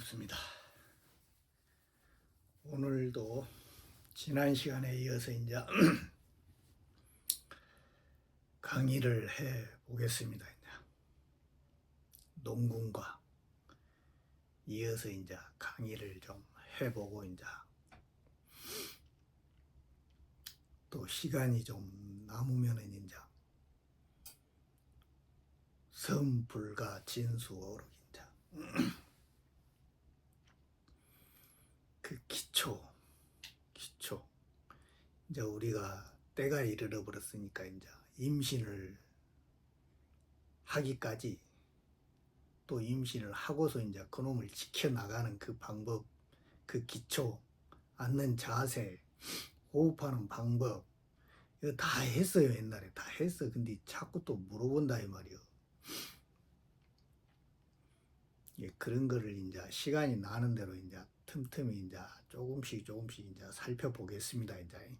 반갑습니다. 오늘도 지난 시간에 이어서 이제 강의를 해 보겠습니다. 농군과 이어서 이제 강의를 좀 해보고 이제 또 시간이 좀 남으면은 이제 섬불가 진수어록 이제 그 기초 이제 우리가 때가 이르러 버렸으니까 이제 임신을 하기까지 또 임신을 하고서 이제 그놈을 지켜나가는 그 방법, 그 기초, 앉는 자세, 호흡하는 방법, 이거 다 했어요. 옛날에 다 했어. 근데 자꾸 또 물어본다 이 말이요. 예, 그런 거를 이제 시간이 나는 대로 이제 틈틈이 이제 조금씩 이제 살펴보겠습니다. 이제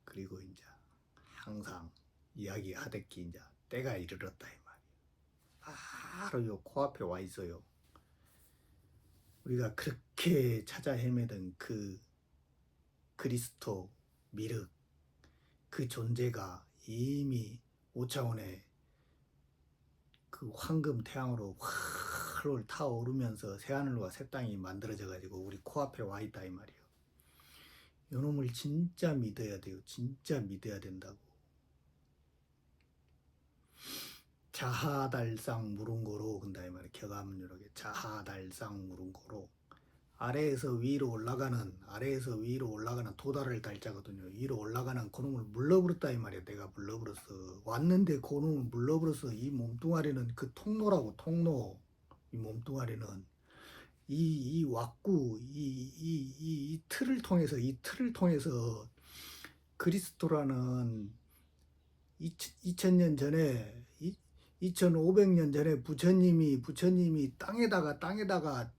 그리고 이제 항상 이야기하듯이 이제 때가 이르렀다 이 말이에요. 바로 요 코앞에 와 있어요. 우리가 그렇게 찾아 헤매던 그 그리스도 미륵, 그 존재가 이미 5차원의 그 황금 태양으로 활을 타오르면서 새하늘과 새 땅이 만들어져 가지고 우리 코앞에 와 있다 이 말이에요. 요놈을 진짜 믿어야 돼요. 진짜 믿어야 된다고. 자하달상 무릉고로 근다 이 말이에요. 격암유력에 자하달상 무릉고로 아래에서 위로 올라가는 도달을 달자거든요. 위로 올라가는 그놈을 물러버렸다 이 말이야. 내가 물러버렸어. 왔는데 그놈을 물러버렸어. 이 몸뚱아리는 그 통로라고 통로. 이 몸뚱아리는 이 왁구 이 틀을 통해서 그리스도라는 2000년 전에 2500년 전에 부처님이 땅에다가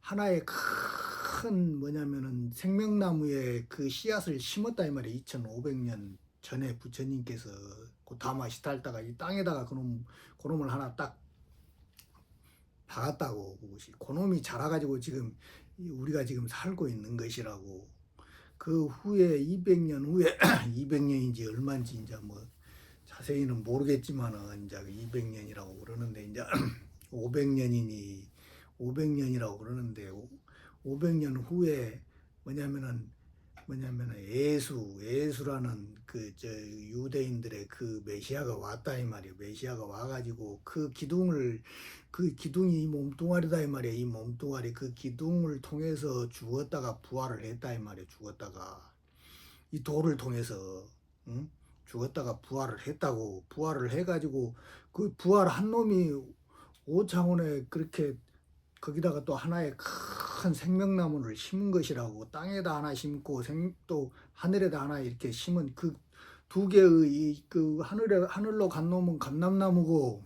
하나의 큰 뭐냐면은 생명나무에 그 씨앗을 심었다 이 말이에요. 2500년 전에 부처님께서 그 다마시달다가 이 땅에다가 그놈을 하나 딱 박았다고. 그것이 그놈이 자라가지고 지금 우리가 지금 살고 있는 것이라고. 그 후에 200년 후에 200년인지 얼마인지 이제 뭐 자세히는 모르겠지만은 이제 200년이라고 그러는데 이제 500년이라고 그러는데 500년 후에 뭐냐면은 예수라는 그 유대인들의 그 메시아가 왔다 이 말이에요. 메시아가 와가지고 그 기둥이 이 몸뚱아리다 이 말이에요. 이 몸뚱아리 그 기둥을 통해서 죽었다가 부활을 했다 이 말이에요. 죽었다가 이 돌을 통해서 응? 죽었다가 부활을 했다고. 부활을 해가지고 그 부활한 놈이 5차원에 그렇게 거기다가 또 하나의 큰 생명나무를 심은 것이라고. 땅에다 하나 심고 또 하늘에다 하나 이렇게 심은 그 두 개의 그 하늘로 간 놈은 감람나무고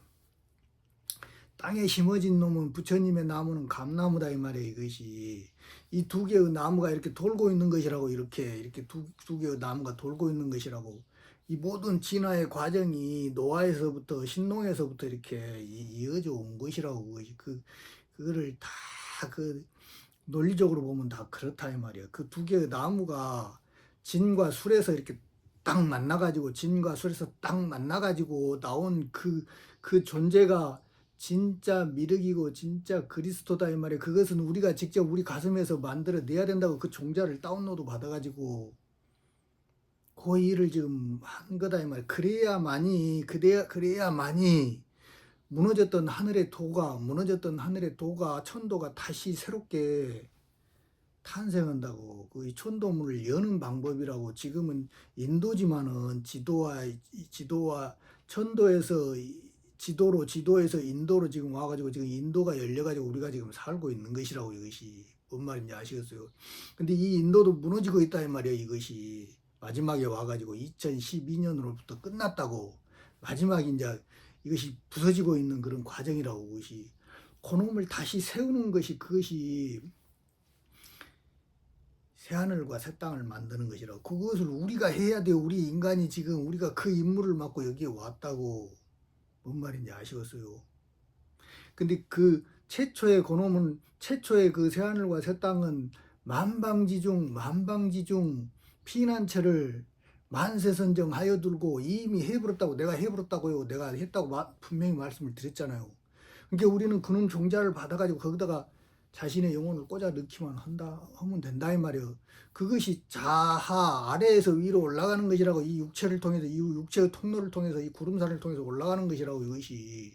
땅에 심어진 놈은 부처님의 나무는 감나무다 이 말이에요. 이것이 이 두 개의 나무가 이렇게 돌고 있는 것이라고. 이렇게 두 개의 나무가 돌고 있는 것이라고. 이 모든 진화의 과정이 노아에서부터 신농에서부터 이렇게 이어져 온 것이라고. 그것이 그거를 다 그 논리적으로 보면 다 그렇다 이 말이야. 그 두 개의 나무가 진과 술에서 이렇게 딱 만나가지고 나온 그 존재가 진짜 미륵이고 진짜 그리스도다 이 말이야. 그것은 우리가 직접 우리 가슴에서 만들어내야 된다고. 그 종자를 다운로드 받아가지고 그 일을 지금 한 거다 이 말이야. 그래야만이 무너졌던 하늘의 도가 천도가 다시 새롭게 탄생한다고. 그 천도문을 여는 방법이라고. 지금은 인도지만은 지도와 천도에서 지도에서 인도로 지금 와가지고 지금 인도가 열려가지고 우리가 지금 살고 있는 것이라고. 이것이 뭔 말인지 아시겠어요? 근데 이 인도도 무너지고 있다 이 말이에요. 이것이 마지막에 와가지고 2012년으로부터 끝났다고. 마지막에 이제 이것이 부서지고 있는 그런 과정이라고. 그것이 그놈을 다시 세우는 것이 그것이 새하늘과 새 땅을 만드는 것이라고. 그것을 우리가 해야 돼요. 우리 인간이 지금 우리가 그 임무를 맡고 여기에 왔다고. 뭔 말인지 아시겠어요? 근데 그 최초의 그놈은 최초의 그 새하늘과 새 땅은 만방지중 피난처를 만세선정하여 들고 이미 해버렸다고 내가 해버렸다고요. 내가 했다고 분명히 말씀을 드렸잖아요. 그러니까 우리는 그놈 종자를 받아가지고 거기다가 자신의 영혼을 꽂아 넣기만 하면 된다 이 말이에요. 그것이 자하 아래에서 위로 올라가는 것이라고 이 육체를 통해서 이 육체의 통로를 통해서 이 구름산을 통해서 올라가는 것이라고 이것이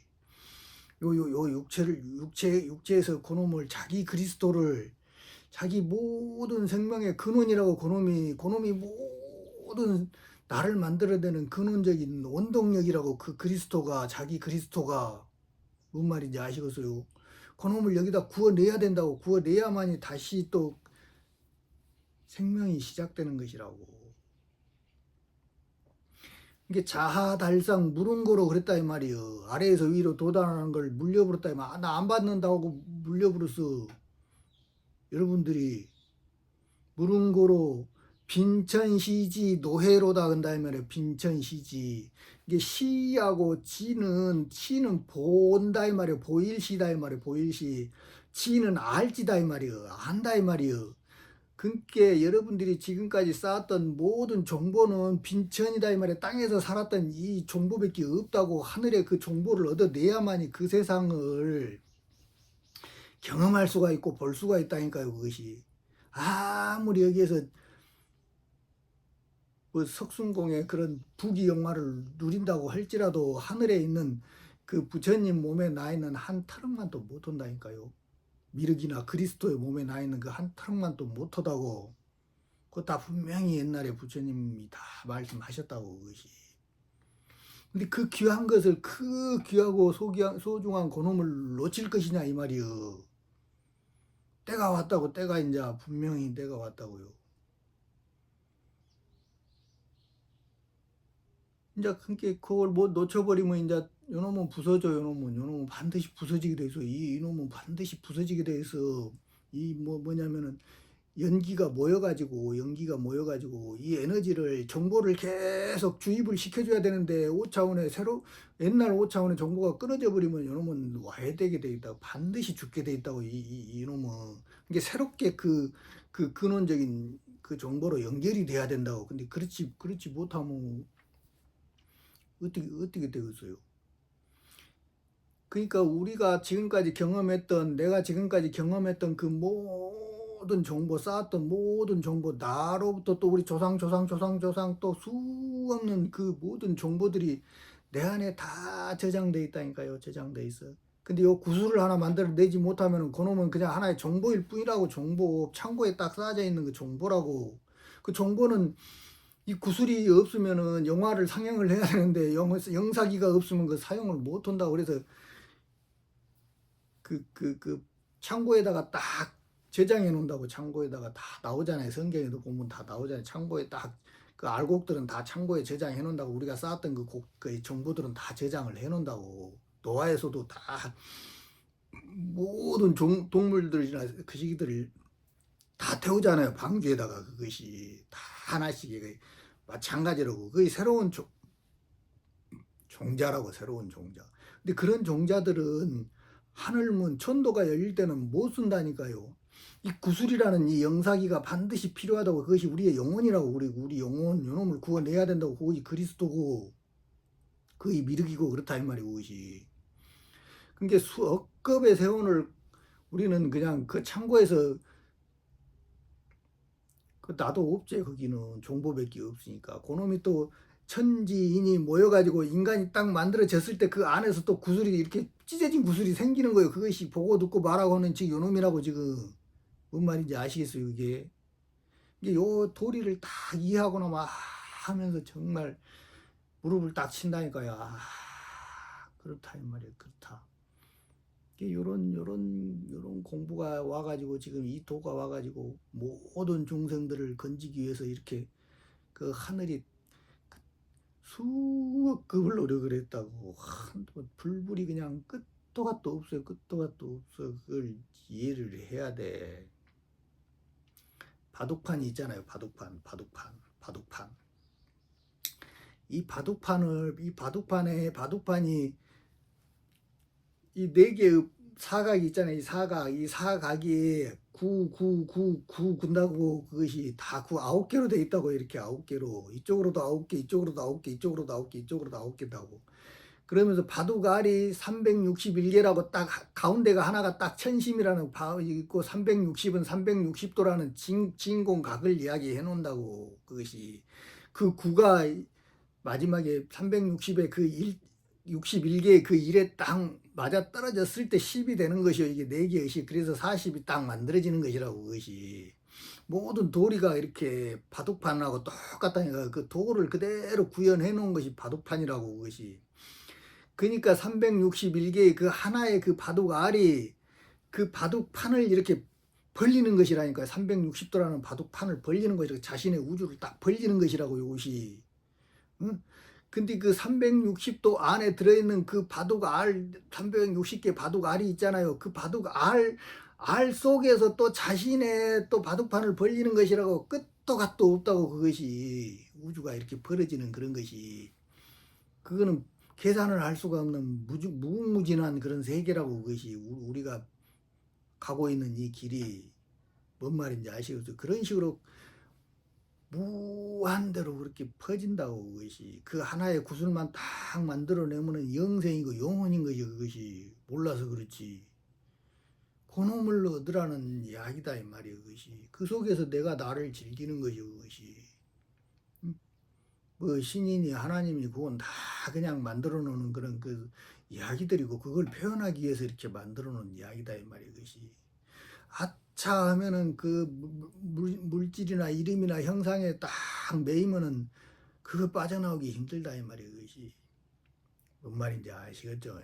요 육체에서 그놈을 자기 그리스도를 자기 모든 생명의 근원이라고 그놈이 모든 나를 만들어내는 근원적인 원동력이라고 그 그리스도가 자기 그리스도가 뭔 말인지 아시겠어요? 그놈을 여기다 구워내야 된다고 구워내야만이 다시 또 생명이 시작되는 것이라고. 이게 자하달상 무릉고로 그랬다 이 말이요. 아래에서 위로 도달하는 걸 물려버렸다 이 말. 나 안 받는다고 물려버렸어. 여러분들이 무릉고로 빈천시지 노회로다 근다 이 말이에요. 빈천시지. 이게 시하고 시는 본다 이 말이에요. 보일시다 이 말이에요. 보일시. 지는 알지다 이 말이에요. 안다 이 말이에요. 그러니까 여러분들이 지금까지 쌓았던 모든 정보는 빈천이다 이 말이에요. 땅에서 살았던 이 정보밖에 없다고. 하늘의 그 정보를 얻어내야만이 그 세상을 경험할 수가 있고 볼 수가 있다니까요. 그것이 아무리 여기에서 뭐 석순공의 그런 부귀영화를 누린다고 할지라도 하늘에 있는 그 부처님 몸에 나 있는 한 타락만도 못 온다니까요. 미륵이나 그리스도의 몸에 나 있는 그 한 타락만도 못 하다고. 그거 다 분명히 옛날에 부처님이 다 말씀하셨다고 그것이. 근데 그 귀한 것을 그 귀하고 소중한 그놈을 놓칠 것이냐 이 말이요. 때가 왔다고. 때가 이제 분명히 때가 왔다고요. 이제 그걸 뭐 놓쳐버리면 이제 요놈은 부서져. 요놈은 반드시 부서지게 돼 있어. 이놈은 반드시 부서지게 돼 있어. 이 뭐냐면은 연기가 모여가지고 이 에너지를 정보를 계속 주입을 시켜줘야 되는데 5차원의 옛날 5차원의 정보가 끊어져 버리면 요놈은 와야 되게 돼 있다고. 반드시 죽게 돼 있다고. 이놈은 이게 새롭게 그 근원적인 그 정보로 연결이 돼야 된다고. 근데 그렇지 못하면 어떻게 되겠어요? 그러니까 내가 지금까지 경험했던 그 모든 정보, 쌓았던 모든 정보, 나로부터 또 우리 조상 또 수없는 그 모든 정보들이 내 안에 다 저장돼 있다니까요. 저장돼 있어. 근데 요 구슬을 하나 만들어내지 못하면 그놈은 그냥 하나의 정보일 뿐이라고. 정보, 창고에 딱 쌓아져 있는 그 정보라고. 그 정보는 이 구슬이 없으면은 영화를 상영을 해야 되는데 영사기가 없으면 그 사용을 못 한다고. 그래서 그 창고에다가 딱 저장해 놓는다고. 창고에다가 다 나오잖아요. 성경에도 보면 다 나오잖아요. 창고에 딱 그 알곡들은 다 창고에 저장해 놓는다고. 우리가 쌓았던 그 정보들은 다 저장을 해 놓는다고. 노아에서도 다 모든 동물들이나 그 시기들을 다 태우잖아요. 방주에다가. 그것이 다 하나씩 마찬가지라고. 그게 새로운 종자라고. 새로운 종자. 근데 그런 종자들은 하늘문 천도가 열릴 때는 못 쓴다니까요. 이 구슬이라는 이 영사기가 반드시 필요하다고. 그것이 우리의 영혼이라고. 우리 영혼 요놈을 구원해야 된다고. 그것이 그리스도고 그것이 미륵이고 그렇다 이 말이고. 그것이 그러니까 수억 급의 세원을 우리는 그냥 그 창고에서 나도 없지. 거기는 정보밖에 없으니까. 그놈이 또 천지인이 모여가지고 인간이 딱 만들어졌을 때 그 안에서 또 구슬이 이렇게 찢어진 구슬이 생기는 거예요. 그것이 보고 듣고 말하고 하는 지금 요놈이라고. 지금 뭔 말인지 아시겠어요? 이게 요 도리를 딱 이해하고 나면 하면서 정말 무릎을 딱 친다니까요. 그렇다 이 말이에요. 그렇다. 요런 공부가 와가지고 지금 이 도가 와가지고 모든 중생들을 건지기 위해서 이렇게 그 하늘이 수억 급을 노력을 했다고. 불불이 그냥 끝도 갓도 없어요. 끝도 갓도 없어. 그걸 이해를 해야 돼. 바둑판이 있잖아요. 바둑판. 이 바둑판이 이 네 개의 사각 있잖아요. 이 사각이 9 군다고 그것이 다 9개로 돼 있다고. 이렇게 9개로 이쪽으로도 9개, 이쪽으로도 9개, 이쪽으로도 9개, 이쪽으로도 9개다고. 그러면서 바둑알이 361개라고 딱 가운데가 하나가 딱 천심이라는 바 있고 360은 360도라는 진공각을 이야기해 놓는다고. 그것이 그 9가 마지막에 360의 그 61개의 그 1에 딱 맞아 떨어졌을 때 10이 되는 것이요. 이게 4개의 시. 그래서 40이 딱 만들어지는 것이라고. 그것이 모든 도리가 이렇게 바둑판하고 똑같다니까. 그 도를 그대로 구현해 놓은 것이 바둑판이라고. 그것이 그러니까 361개의 그 하나의 그 바둑알이 그 바둑판을 이렇게 벌리는 것이라니까요. 360도라는 바둑판을 벌리는 것이라고. 자신의 우주를 딱 벌리는 것이라고. 이것이 응? 근데 그 360도 안에 들어있는 그 바둑알, 360개 바둑알이 있잖아요. 그 바둑알 속에서 또 자신의 또 바둑판을 벌리는 것이라고. 끝도 갓도 없다고. 그것이 우주가 이렇게 벌어지는 그런 것이, 그거는 계산을 할 수가 없는 무궁무진한 그런 세계라고. 그것이 우리가 가고 있는 이 길이 뭔 말인지 아시겠어요? 그런 식으로 무한대로 그렇게 퍼진다고. 그것이 그 하나의 구슬만 딱 만들어내면은 영생이고 영혼인 것이. 그것이 몰라서 그렇지. 그놈을 얻으라는 이야기다 이 말이에요. 그것이 그 속에서 내가 나를 즐기는 것이. 그것이 뭐 신인이 하나님이 그건 다 그냥 만들어 놓는 그런 그 이야기들이고, 그걸 표현하기 위해서 이렇게 만들어 놓은 이야기다 이 말이에요. 그것이 아차 하면은 그 물질이나 이름이나 형상에 딱 매이면은 그거 빠져나오기 힘들다 이 말이에요. 그것이 뭔 말인지 아시겠죠?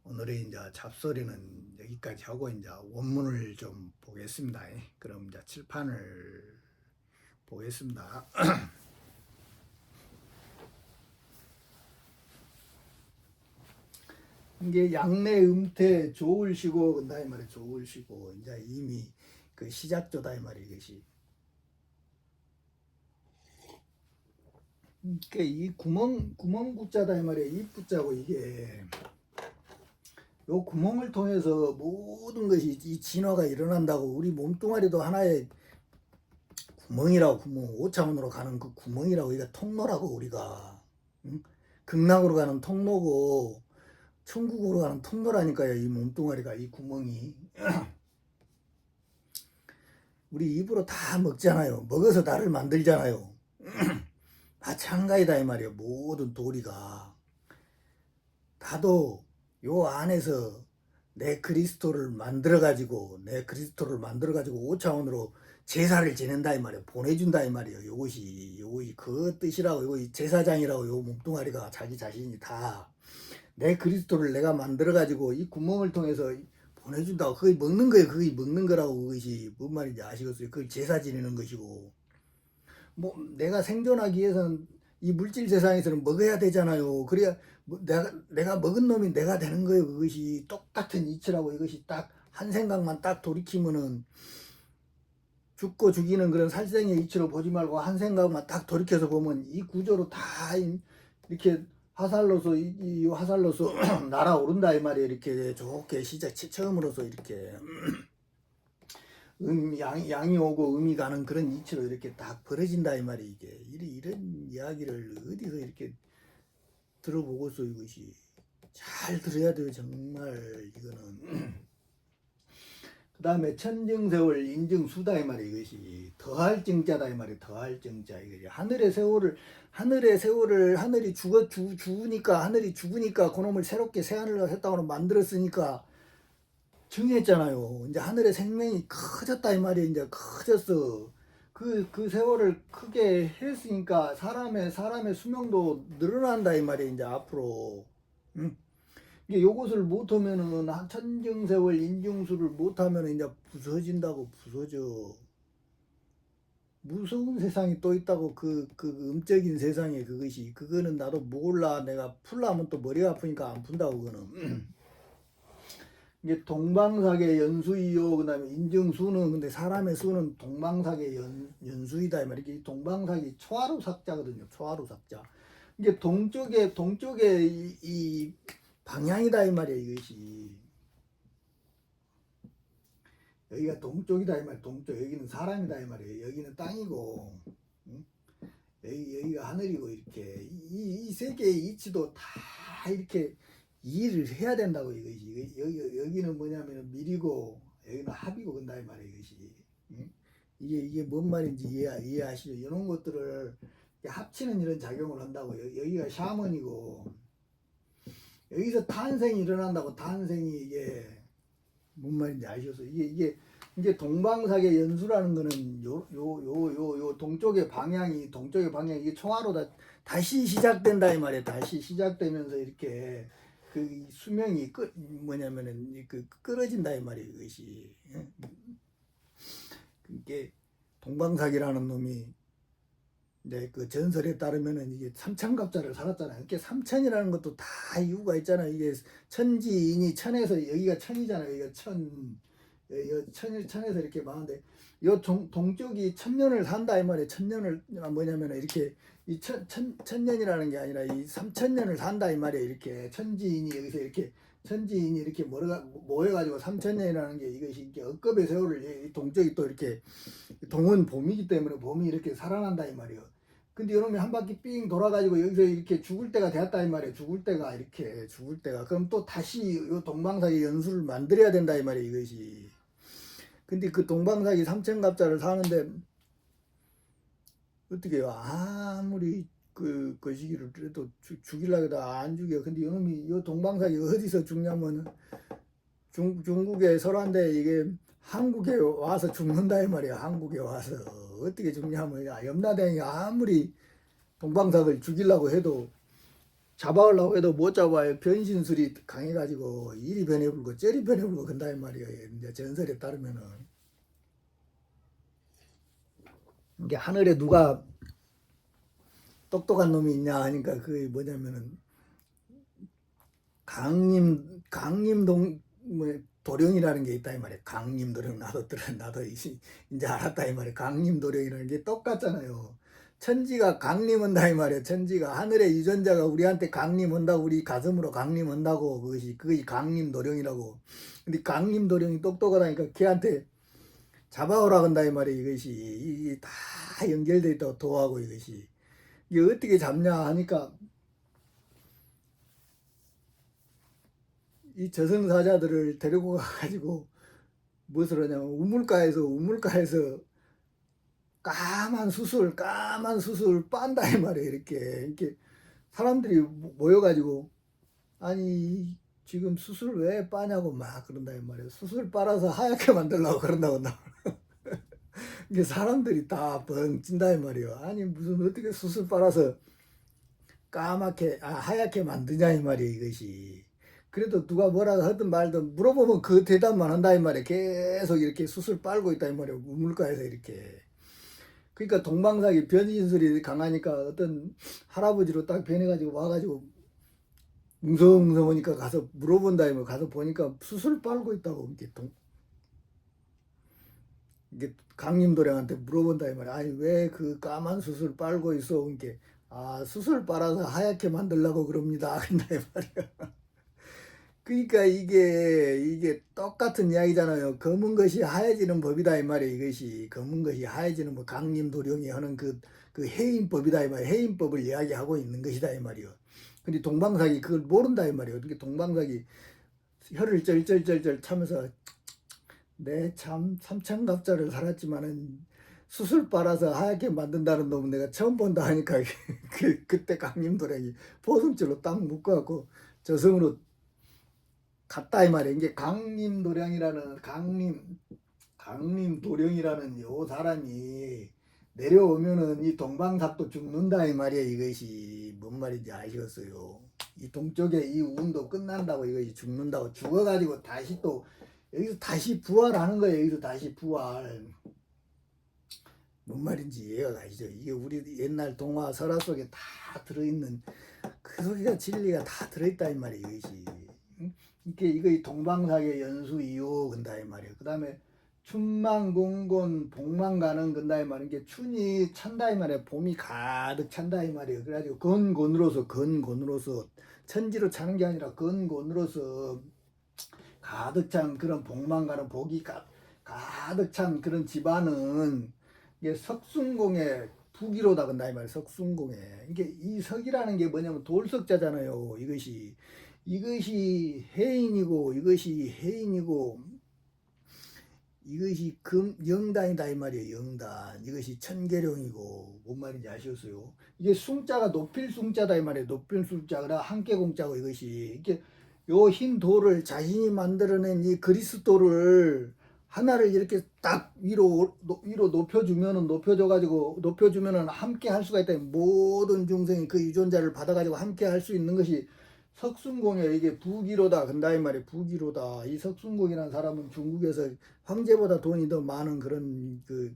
오늘의 이제 잡소리는 여기까지 하고 이제 원문을 좀 보겠습니다. 그럼 이제 칠판을 보겠습니다. 이게 양내 음태 조울 쉬고 근다 이 말이에요. 조울 쉬고 이제 이미 그 시작조다 이 말이에요. 이것이 이 구멍 구자다 이 말이에요. 이 구자고 이게 요 구멍을 통해서 모든 것이 이 진화가 일어난다고. 우리 몸뚱아리도 하나의 구멍이라고. 구멍 5차원으로 가는 그 구멍이라고. 이게 통로라고. 우리가 응? 극락으로 가는 통로고 천국으로 가는 통로라니까요. 이 몸뚱아리가 이 구멍이 우리 입으로 다 먹잖아요. 먹어서 나를 만들잖아요. 마찬가지다 이 말이에요. 모든 도리가 다도 요 안에서 내 그리스도를 만들어 가지고 5차원으로 제사를 지낸다 이 말이에요. 보내준다 이 말이에요. 요것이 그 뜻이라고. 요것이 제사장이라고. 요 몸뚱아리가 자기 자신이 다 내 그리스도를 내가 만들어 가지고 이 구멍을 통해서 보내준다고. 그게 먹는 거예요. 그게 먹는 거라고. 그것이 뭔 말인지 아시겠어요? 그걸 제사 지내는 것이고, 뭐 내가 생존하기 위해서는 이 물질 세상에서는 먹어야 되잖아요. 그래야 뭐 내가 먹은 놈이 내가 되는 거예요. 그것이 똑같은 이치라고. 이것이 딱 한 생각만 딱 돌이키면은 죽고 죽이는 그런 살생의 이치로 보지 말고 한 생각만 딱 돌이켜서 보면 이 구조로 다 이렇게 화살로서 이 화살로서 날아오른다 이 말이에요. 이렇게 좋게 시작 처음으로서 이렇게 양이 오고 음이 가는 그런 이치로 이렇게 딱 벌어진다 이 말이에요. 이게 이런 이야기를 어디서 이렇게 들어보고서 이것이 잘 들어야 돼요. 정말 이거는. 그 다음에 천정세월 인정수다 이 말이에요. 이것이 더할 정자다 이 말이에요. 더할 정자. 이거지. 하늘의 세월을 하늘이 죽으니까 그놈을 새롭게 새 하늘을 했다고 만들었으니까 정했잖아요. 이제 하늘의 생명이 커졌다 이 말이에요. 이제 커졌어. 그 세월을 크게 했으니까 사람의 수명도 늘어난다 이 말이에요. 이제 앞으로. 응? 이게 요것을 못하면은 천정세월 인증수를 못하면은 이제 부서진다고. 부서져. 무서운 세상이 또 있다고. 그 음적인 세상에. 그거는 나도 몰라. 내가 풀라면 또 머리가 아프니까 안 푼다고. 그거는 이게 동방사계 연수이요. 그 다음에 인정수는 근데 사람의 수는 동방사계 연수이다 이 말이야. 이 동방사계 초하루 삭자거든요. 초하루 삭자. 이게 동쪽에 방향이다 이 말이야 이것이. 여기가 동쪽이다 이 말이야. 동쪽. 여기는 사람이다 이 말이야. 여기는 땅이고, 응? 여기가 하늘이고. 이렇게 이 세계의 이치도 다 이렇게 이해를 해야 된다고 이것이. 여기는 뭐냐면 밀이고 여기는 합이고 근다 이 말이야 이것이. 응? 이게 뭔 말인지 이해하시죠? 이런 것들을 합치는 이런 작용을 한다고. 여기가 샤먼이고 여기서 탄생이 일어난다고. 탄생이 이게 뭔 말인지 아시겠어요? 이게 동방사계 연수라는 거는 요 동쪽의 방향이 이게 총화로 다시 시작된다 이 말이에요. 다시 시작되면서 이렇게 그 수명이 뭐냐면은 끊어진다 이 말이에요. 이것이. 이게 동방사계라는 놈이 이제 그 전설에 따르면은 이게 삼천갑자를 살았잖아요. 이렇게 삼천이라는 것도 다 이유가 있잖아요. 이게 천지인이 천에서 여기가 천이잖아요. 여기가 천에서 이렇게 많은데 요 동쪽이 천년을 산다 이 말이에요. 천년을 뭐냐면은 이렇게 이 천년이라는 게 아니라 이 3천년을 산다 이 말이에요. 이렇게 천지인이 여기서 이렇게 천지인이 이렇게 모여가지고 3천년이라는 게 이것이 이렇게 억겁의 세월을 이 동쪽이 또 이렇게 동은 봄이기 때문에 봄이 이렇게 살아난다 이 말이에요. 근데 이놈이 한 바퀴 삥 돌아가지고 여기서 이렇게 죽을 때가 되었다 이 말이에요. 죽을 때가 그럼 또 다시 요 동방사기 연수를 만들어야 된다 이 말이에요. 이것이. 근데 그 동방사기 삼천갑자를 사는데 어떻게 해요? 아무리 그 시기를 그래도 죽이려고 해도 안 죽여. 근데 이놈이 요 동방사기 어디서 죽냐면 중국의 설화인데 이게 한국에 와서 죽는다 이 말이야. 한국에 와서 어떻게 죽냐면 염라대왕이 아무리 동방삭을 죽이려고 해도 잡아오려고 해도 못 잡아요. 변신술이 강해가지고 이리 변해불고 저리 변해불고 근다 이 말이야. 이제 전설에 따르면은 이게 하늘에 누가 똑똑한 놈이 있냐 하니까 그게 뭐냐면은 강림동 뭐 도령이라는 게 있다 이 말이야. 강림도령 나도 이제 알았다 이 말이야. 강림도령이라는 게 똑같잖아요. 천지가 강림한다 이 말이야. 천지가 하늘의 유전자가 우리한테 강림한다고 우리 가슴으로 강림한다고 그것이 강림도령이라고. 근데 강림도령이 똑똑하다니까 걔한테 잡아오라 한다 이 말이야. 이게 다 연결돼 있다고 도하고 이것이. 이게 어떻게 잡냐 하니까 이 저승사자들을 데리고 가가지고 무엇을 하냐면 우물가에서 까만 수술 빤다 이 말이에요. 이렇게 사람들이 모여가지고 아니 지금 수술 왜 빠냐고 막 그런다 이 말이에요. 수술 빨아서 하얗게 만들려고 그런다고 이게 사람들이 다 벙찐다 이 말이에요. 아니 무슨 어떻게 수술 빨아서 하얗게 만드냐 이 말이에요. 이것이. 그래도 누가 뭐라고 하든 말든 물어보면 그 대답만 한다 이 말이에요. 계속 이렇게 수술 빨고 있다 이 말이에요. 우물가에서 이렇게. 그러니까 동방사기 변신술이 강하니까 어떤 할아버지로 딱 변해가지고 와가지고 웅성웅성 오니까 가서 물어본다 이 말이에요. 가서 보니까 수술 빨고 있다고 이게 강림도령한테 물어본다 이 말이에요. 아니 왜 그 까만 수술 빨고 있어? 이게 수술 빨아서 하얗게 만들려고 그럽니다. 근다 이 말이에요. 그러니까 이게 똑같은 이야기잖아요. 검은 것이 하얘지는 법이다 이 말이에요. 이것이 검은 것이 하얘지는 뭐 강림도령이 하는 그 해인법이다 이 말이에요. 해인법을 이야기하고 있는 것이다 이 말이에요. 근데 동방삭이 그걸 모른다 이 말이에요. 어떻게 동방삭이 혀를 쩔쩔쩔쩔 차면서 내 참 삼천갑자를 살았지만은 수술 빨아서 하얗게 만든다는 놈은 내가 처음 본다 하니까 그때 강림도령이 포승줄로 딱 묶어갖고 저승으로 갔다 이 말이에요. 이게 강림도령이라는 요 사람이 내려오면은 이 동방삭도 죽는다 이 말이에요. 이것이 뭔 말인지 아시겠어요? 이 동쪽에 이 운도 끝난다고 이것이 죽는다고 죽어가지고 다시 또 여기서 다시 부활하는 거예요. 여기서 다시 부활. 뭔 말인지 이해가 가시죠? 이게 우리 옛날 동화 설화 속에 다 들어있는 그 속에 진리가 다 들어있다 이 말이에요. 이것이. 이거 동방사계 연수 이후 근다 이 말이에요. 그 다음에 춘망공곤 복망가는 근다 이 말이에요. 이게 춘이 찬다 이 말이에요. 봄이 가득 찬다 이 말이에요. 그래가지고 건곤으로서 천지로 차는 게 아니라 근곤으로서 가득 찬 그런 복만 가는 복이 가득 찬 그런 집안은 이게 석순공의 부기로다 근다 이 말이야. 석순공에 이게 이 석이라는 게 뭐냐면 돌석자잖아요. 이것이 해인이고 이것이 해인이고 이것이 영단이다 이 말이에요. 영단. 이것이 천계룡이고 뭔 말인지 아시겠어요? 이게 숭자가 높일 숭자다 이 말이에요. 높일 숭자가 함께 공자고 이것이 이게 요 흰 돌을 자신이 만들어낸 이 그리스도를 하나를 이렇게 딱 위로 높여주면은 함께 할 수가 있다. 모든 중생이 그 유전자를 받아가지고 함께 할 수 있는 것이 석순공이에요. 이게 부기로다 근다 이 말이에요. 부기로다. 이 석순공이라는 사람은 중국에서 황제보다 돈이 더 많은 그런 그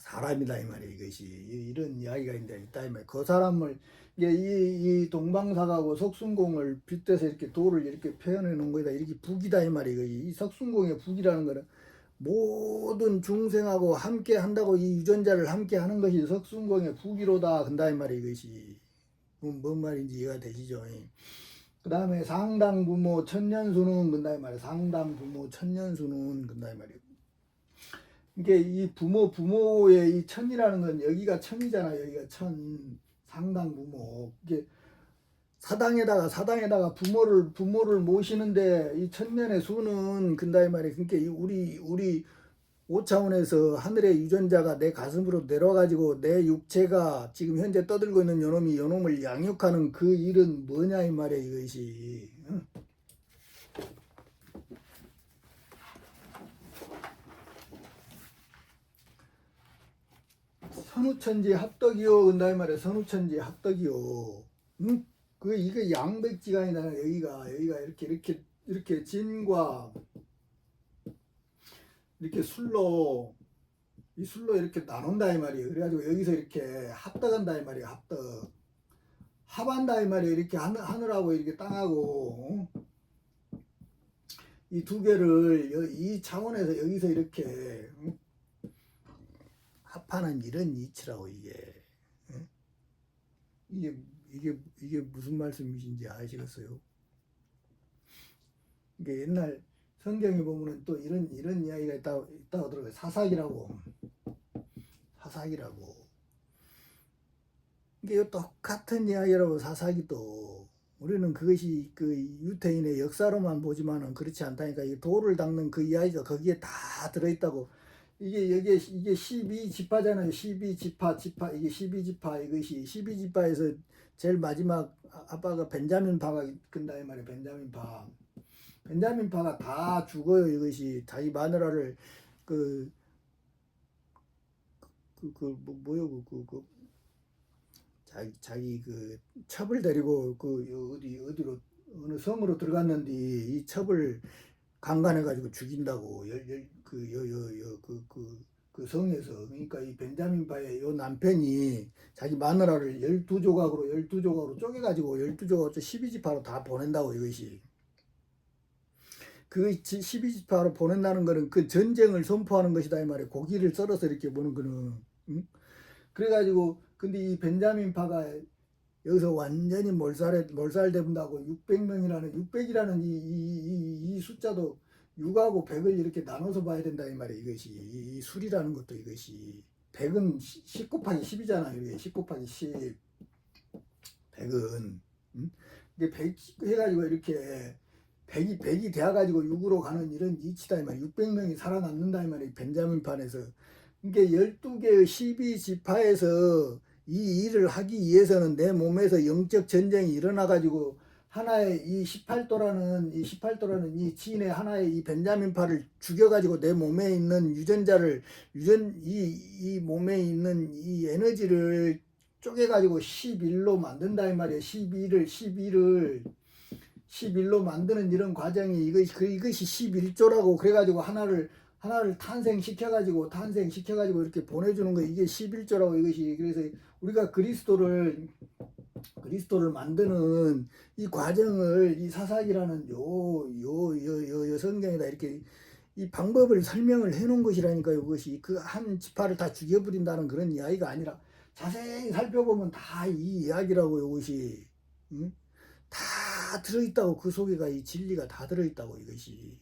사람이다 이 말이에요. 이것이 이런 이야기가 있다 이 말이에요. 그 사람을 이게 이 동방사가고 석순공을 빗대서 이렇게 돌을 이렇게 표현해 놓은 거다. 이렇게 부기다 이 말이에요. 이 석순공의 부기라는 거는 모든 중생하고 함께 한다고 이 유전자를 함께 하는 것이 석순공의 부기로다 근다 이 말이에요. 이것이 뭔 말인지 이해가 되시죠? 그 다음에 상당부모 천년수는 근다 이 말이에요. 상당부모 천년수는 근다 이 말이에요. 이게 이 부모의 이 천이라는 건 여기가 천이잖아요. 여기가 천. 상당부모. 이게 사당에다가 부모를 모시는데 이 천년의 수는 근다 이 말이에요. 그러니까 우리 5차원에서 하늘의 유전자가 내 가슴으로 내려가지고 내 육체가 지금 현재 떠들고 있는 요놈을 양육하는 그 일은 뭐냐 이 말이에요. 이것이 선우천지 합덕이요 근다 이 말이에요. 선우천지 합덕이요. 응? 이게 양백지간이다. 여기가 이렇게 진과 이렇게 술로 이렇게 나눈다 이 말이에요. 그래가지고 여기서 이렇게 합덕한다 이 말이에요. 합한다 이 말이에요. 이렇게 하늘하고 이렇게 땅하고 이 두 개를 이 차원에서 여기서 이렇게 합하는 이런 이치라고 이게 무슨 말씀이신지 아시겠어요? 이게 옛날 성경에 보면은 또 이런 이야기가 있다고 들어요. 사사기라고. 이게 똑같은 이야기라고 사사기도. 우리는 그것이 그 유태인의 역사로만 보지만은 그렇지 않다니까. 이 돌을 닦는 그 이야기가 거기에 다 들어있다고. 이게 12지파잖아요. 12지파 이게 12지파 이것이 12지파에서 제일 마지막 아빠가 벤자민파가 근다 이 말이에요. 벤자민파가 다 죽어요. 이것이 자기 마누라를 자기 그 첩을 데리고 어디로 어느 성으로 들어갔는데 이 첩을 강간해 가지고 죽인다고 그 성에서. 그러니까 이 벤자민파의 요 남편이 자기 마누라를 12조각으로 쪼개가지고 12조각 12지파로 다 보낸다고. 이것이 그 12지파로 보낸다는 거는 그 전쟁을 선포하는 것이다 이 말이에요. 고기를 썰어서 이렇게 보는 거는. 응? 그래가지고 근데 이 벤자민파가 여기서 완전히 몰살된다고 600이라는 이 숫자도 6하고 100을 이렇게 나눠서 봐야 된다 이 말이에요. 이것이 이 술이라는 것도 이것이 100은 10 곱하기 10이잖아요. 이게 10 곱하기 10 100은 이게 100 해가지고 이렇게 100이 되어가지고 6으로 가는 이런 이치다 이 말이에요. 600명이 살아남는다 이 말이에요. 벤자민판에서. 이게 12개의 12지파에서 이 일을 하기 위해서는 내 몸에서 영적 전쟁이 일어나가지고 하나의 이 18도라는 이 지인의 하나의 이 벤자민파를 죽여가지고 내 몸에 있는 이 몸에 있는 이 에너지를 쪼개가지고 11로 만든다 이 말이에요. 11로 만드는 이런 과정이 이것이 11조라고. 그래가지고 하나를 탄생시켜가지고 이렇게 보내주는 거. 이게 11조라고 이것이. 그래서 우리가 그리스도를 만드는 이 과정을 이 사사기라는 요 성경에다 이렇게 이 방법을 설명을 해 놓은 것이라니까요. 그것이 그 한 지파를 다 죽여버린다는 그런 이야기가 아니라 자세히 살펴보면 다 이 이야기라고요. 이것이. 응? 다 들어있다고. 그 속에가 이 진리가 다 들어있다고. 이것이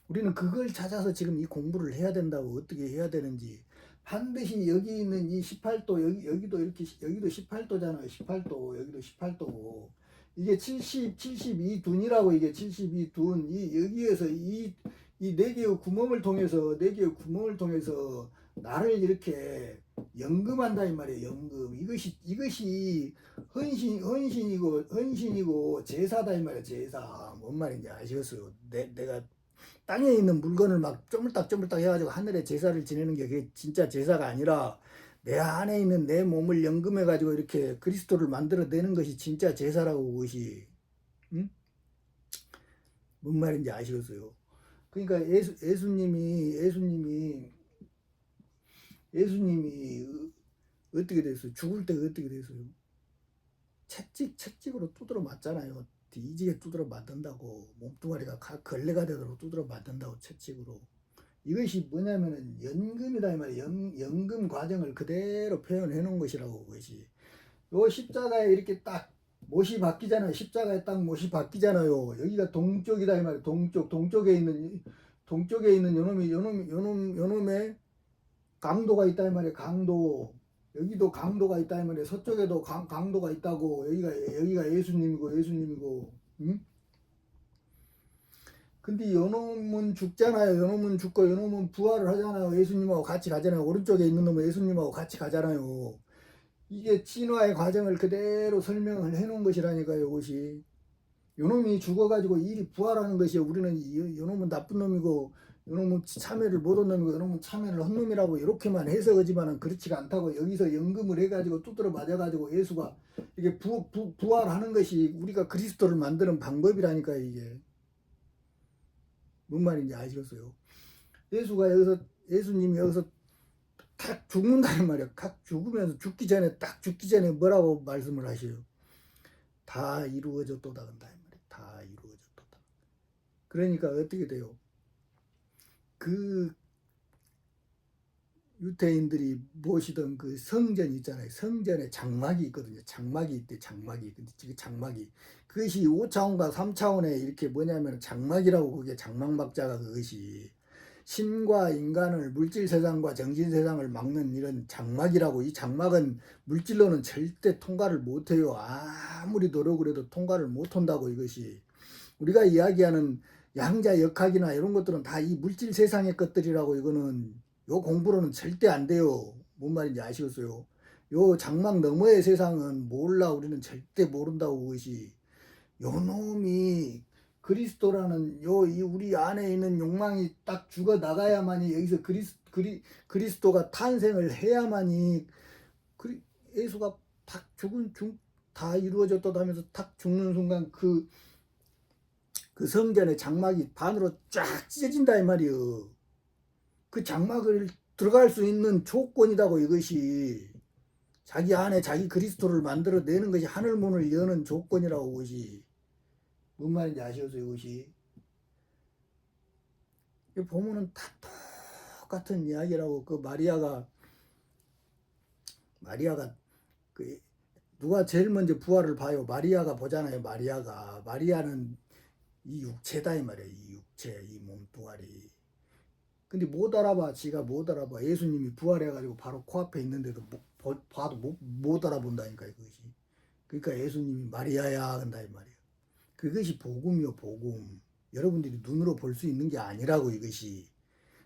우리는 그걸 찾아서 지금 이 공부를 해야 된다고. 어떻게 해야 되는지 반드시 여기 있는 이 18도 여기도 이렇게 여기도 18도잖아요. 18도 여기도 18도고 이게 72둔이라고. 이게 72둔 이 여기에서 이 네 개의 구멍을 통해서 나를 이렇게 연금한다 이 말이에요. 연금. 이것이 헌신이고 제사다 이 말이에요. 제사. 뭔 말인지 아시겠어요? 내가 땅에 있는 물건을 막 쪼물딱 해가지고 하늘에 제사를 지내는 게 그게 진짜 제사가 아니라 내 안에 있는 내 몸을 연금해가지고 이렇게 그리스도를 만들어내는 것이 진짜 제사라고. 그것이 응? 뭔 말인지 아시겠어요? 그러니까 예수님이 어떻게 됐어요? 죽을 때가 어떻게 됐어요? 채찍으로 두드려 맞잖아요. 뒤지게 두드려 맞는다고. 몸뚱아리가 걸레가 되도록 두드려 맞는다고. 채찍으로. 이것이 뭐냐면은 연금이다 이 말이에요. 연금 과정을 그대로 표현해 놓은 것이라고. 그것이 요 십자가에 이렇게 딱 못이 바뀌잖아요. 십자가에 딱 못이 바뀌잖아요. 여기가 동쪽이다 이 말이에요. 동쪽에 있는 요놈의 강도가 있다 이 말이에요. 강도. 여기도 강도가 있다 이 말이에요. 서쪽에도 강도가 있다고. 여기가 예수님이고. 응? 근데 요놈은 죽잖아요. 요놈은 죽고 요놈은 부활을 하잖아요. 예수님하고 같이 가잖아요. 오른쪽에 있는 놈은 예수님하고 같이 가잖아요. 이게 진화의 과정을 그대로 설명을 해놓은 것이라니까요. 이것이 요놈이 죽어가지고 일이 부활하는 것이요. 우리는 요놈은 나쁜 놈이고 요놈은 참회를 못한 놈이고 요놈은 참회를 한 놈이라고 이렇게만 해석하지만은 그렇지가 않다고. 여기서 연금을 해가지고 두드려 맞아가지고 예수가 이게 부활하는 것이 우리가 그리스도를 만드는 방법이라니까요. 이게 뭔 말인지 아시겠어요? 예수님이 여기서 탁 죽는다는 말이야. 각 죽으면서 딱 죽기 전에 뭐라고 말씀을 하셔요? 다 이루어졌도다 한다 이 말이야. 다 이루어졌도다. 그러니까 어떻게 돼요? 그 유대인들이 모시던 그 성전 있잖아요. 성전에 장막이 있거든요. 장막이 있대. 장막이. 근데 지금 장막이 그것이 5차원과 3차원에 이렇게 뭐냐면 장막이라고. 그게 장막박자가 그것이 신과 인간을 물질 세상과 정신 세상을 막는 이런 장막이라고. 이 장막은 물질로는 절대 통과를 못해요. 아무리 노력을 해도 통과를 못한다고. 이것이 우리가 이야기하는 양자 역학이나 이런 것들은 다 이 물질 세상의 것들이라고. 이거는 요 공부로는 절대 안 돼요. 뭔 말인지 아시겠어요? 요 장막 너머의 세상은 몰라. 우리는 절대 모른다고. 그것이 요 놈이 그리스도라는 우리 안에 있는 욕망이 딱 죽어 나가야만이 여기서 그리스도가 탄생을 해야만이 예수가 탁 다 이루어졌다 하면서 탁 죽는 순간 그 성전의 장막이 반으로 쫙 찢어진다 이 말이요. 그 장막을 들어갈 수 있는 조건이라고. 이것이 자기 안에 자기 그리스도를 만들어내는 것이 하늘문을 여는 조건이라고. 그것이 뭔 말인지 아시겠어요? 이것이 보면은 다 똑같은 이야기라고. 그 마리아가 그 누가 제일 먼저 부활을 봐요? 마리아가 보잖아요. 마리아는 이 육체다 이 말이에요. 이 육체, 이 몸뚱아리. 근데 못 알아봐. 지가 못 알아봐. 예수님이 부활해가지고 바로 코앞에 있는데도 봐도 못 알아본다니까. 이것이. 그러니까 예수님이 마리아야 한다 이 말이에요. 그것이 복음이요. 복음. 여러분들이 눈으로 볼 수 있는 게 아니라고. 이것이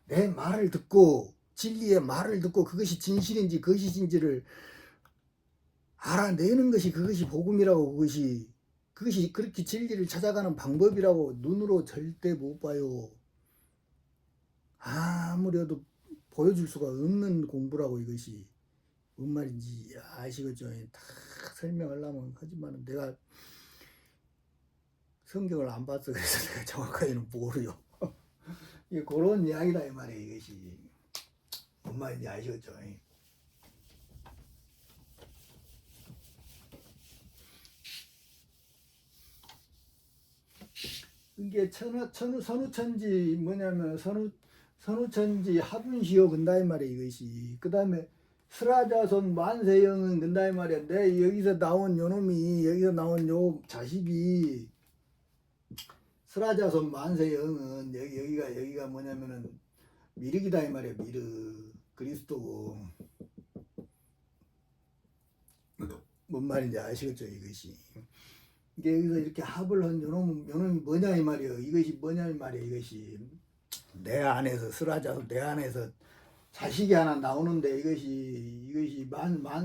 내 말을 듣고 진리의 말을 듣고 그것이 진실인지 거짓인지를 알아내는 것이 그것이 복음이라고. 그것이 그렇게 진리를 찾아가는 방법이라고. 눈으로 절대 못 봐요. 아무래도 보여줄 수가 없는 공부라고. 이것이 뭔 말인지 아시겠죠? 다 설명하려면 하지만 내가 성경을 안 봤어. 그래서 내가 정확하게는 모르요. 그런 이야기다 이 말이에요. 이것이 뭔 말인지 아시겠죠? 이게 선우천지 뭐냐면 선우천지 하분시요 근다 이 말이에요. 이것이 그 다음에 스라자손 만세형은 근다 이 말이야. 내 여기서 나온 요놈이 여기서 나온 요 자식이 스라자손 만세형은 여기가 뭐냐면은 미륵이다 이 말이야. 미륵 그리스도고. 뭔 말인지 아시겠죠 이것이. 이게 여기서 이렇게 합을 한 요놈이 뭐냐 이 말이에요. 이것이 뭐냐 이 말이에요. 이것이 내 안에서 스라자손 내 안에서 자식이 하나 나오는데 이것이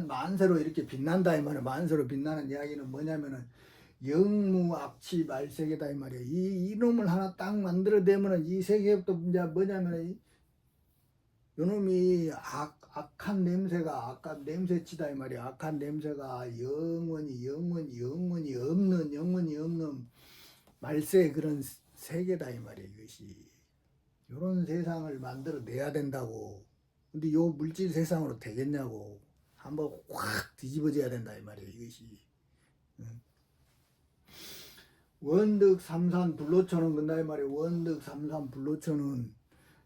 만세로 이렇게 빛난다 이 말이야. 만세로 빛나는 이야기는 뭐냐면은 영무악치 말세계다 이 말이야. 이놈을 하나 딱 만들어내면은 이 세계부터 이제 뭐냐면은 요놈이 악한 냄새치다 이 말이야. 악한 냄새가 영원히 없는 말세 그런 세계다 이 말이야. 이것이 요런 세상을 만들어내야 된다고. 근데 요 물질 세상으로 되겠냐고. 한번 확 뒤집어져야 된다 이 말이야. 이것이 원득 삼산 불로초는 근다 이 말이야. 원득 삼산 불로초는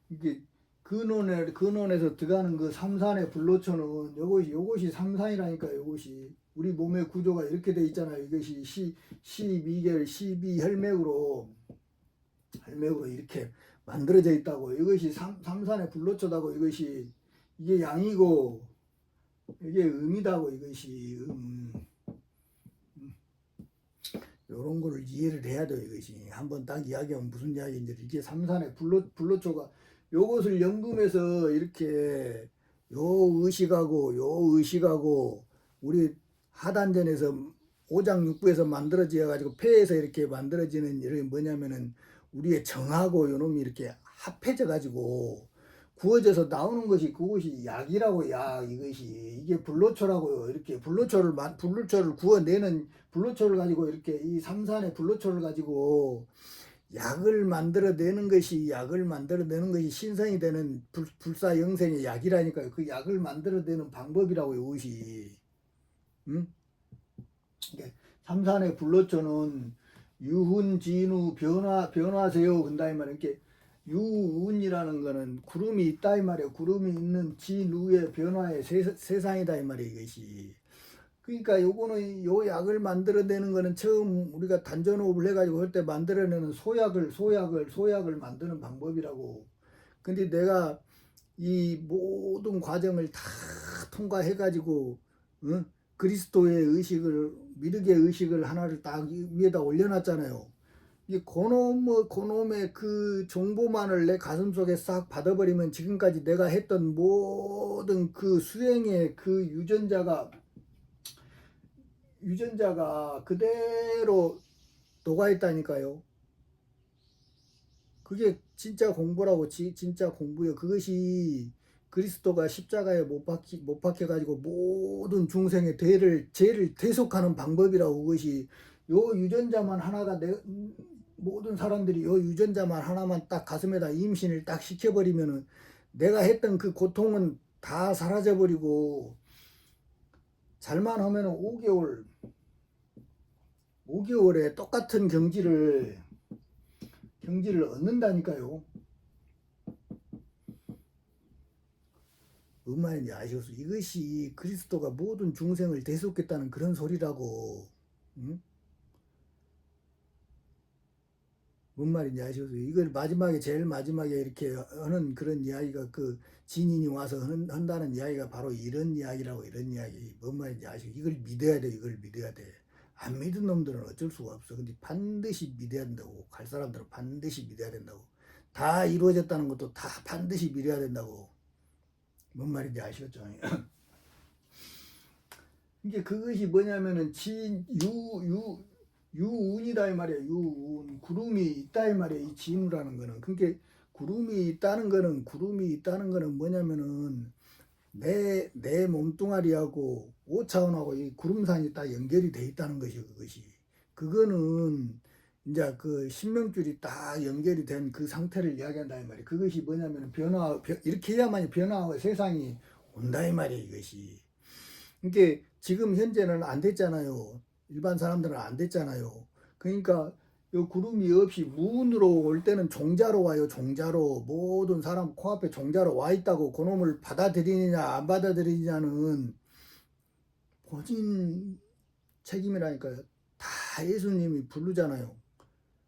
이게 근원에서 들어가는 그 삼산의 불로초는 요것이 삼산이라니까. 요것이 우리 몸의 구조가 이렇게 돼 있잖아요. 이것이 12개월 12혈맥으로 이렇게 만들어져 있다고. 이것이 삼산의 불로초다고. 이게 양이고 이게 음이다고. 이것이 요런 거를 이해를 해야 돼요. 이것이 한번 딱 이야기하면 무슨 이야기인지. 이게 삼산의 불로초가 요것을 연금해서 이렇게 요 의식하고 우리 하단전에서 오장육부에서 만들어져 가지고 폐에서 이렇게 만들어지는 이런 뭐냐면은 우리의 정하고 요놈이 이렇게 합해져 가지고 구워져서 나오는 것이 그것이 약이라고. 약 이게 불로초라고요. 이렇게 불로초를 구워내는 불로초를 가지고 이렇게 이 삼산의 불로초를 가지고 약을 만들어내는 것이 신성이 되는 불사영생의 약이라니까요. 그 약을 만들어내는 방법이라고요. 이것이 삼산의 불로초는 유훈 진우 변화세요 근다 이 말이야. 이렇게 유운이라는 거는 구름이 있다 이 말이에요. 구름이 있는 진우의 변화의 세상이다 이 말이에요. 이것이 그러니까 요거는 요 약을 만들어내는 거는 처음 우리가 단전호흡을 해가지고 할 때 만들어내는 소약을 만드는 방법이라고. 근데 내가 이 모든 과정을 다 통과해가지고 그리스도의 의식을 미륵의 의식을 하나를 딱 위에다 올려놨잖아요. 이 그놈의 그 정보만을 내 가슴 속에 싹 받아버리면 지금까지 내가 했던 모든 그 수행의 그 유전자가 그대로 녹아있다니까요. 그게 진짜 공부라고. 진짜 공부요. 그것이 그리스도가 십자가에 못 박혀가지고 모든 중생의 죄를 대속하는 방법이라고. 그것이 요 유전자만 하나가 모든 사람들이 요 유전자만 하나만 딱 가슴에다 임신을 딱 시켜버리면은 내가 했던 그 고통은 다 사라져버리고 잘만 하면 5개월에 똑같은 경지를 얻는다니까요. 뭔 말인지 아시겠어요? 이것이 그리스도가 모든 중생을 대속했다는 그런 소리라고. 응? 뭔 말인지 아시겠어요? 이걸 제일 마지막에 이렇게 하는 그런 이야기가 그 진인이 와서 한다는 이야기가 바로 이런 이야기라고. 이런 이야기. 뭔 말인지 아시겠어요? 이걸 믿어야 돼. 이걸 믿어야 돼. 안 믿은 놈들은 어쩔 수가 없어. 근데 반드시 믿어야 된다고. 갈 사람들은 반드시 믿어야 된다고. 다 이루어졌다는 것도 다 반드시 믿어야 된다고. 뭔 말인지 아시겠죠? 이게 그것이 뭐냐면은 유운이다 이 말이야. 유운. 구름이 있다 이 말이야. 이 진우라는 거는. 그러니까 구름이 있다는 거는 뭐냐면은 내 몸뚱아리하고 5차원하고 이 구름산이 딱 연결이 돼 있다는 것이. 그거는 이제 그 신명줄이 딱 연결이 된 그 상태를 이야기한다 이 말이야. 그것이 뭐냐면 이렇게 해야만이 변화하고 세상이 온다 이 말이야. 이것이. 그러니까 지금 현재는 안 됐잖아요. 일반 사람들은 안 됐잖아요. 그러니까 요 구름이 없이 무운으로 올 때는 종자로 와요. 종자로. 모든 사람 코앞에 종자로 와 있다고 그놈을 받아들이느냐 안 받아들이느냐는 본인 책임이라니까요. 다 예수님이 부르잖아요.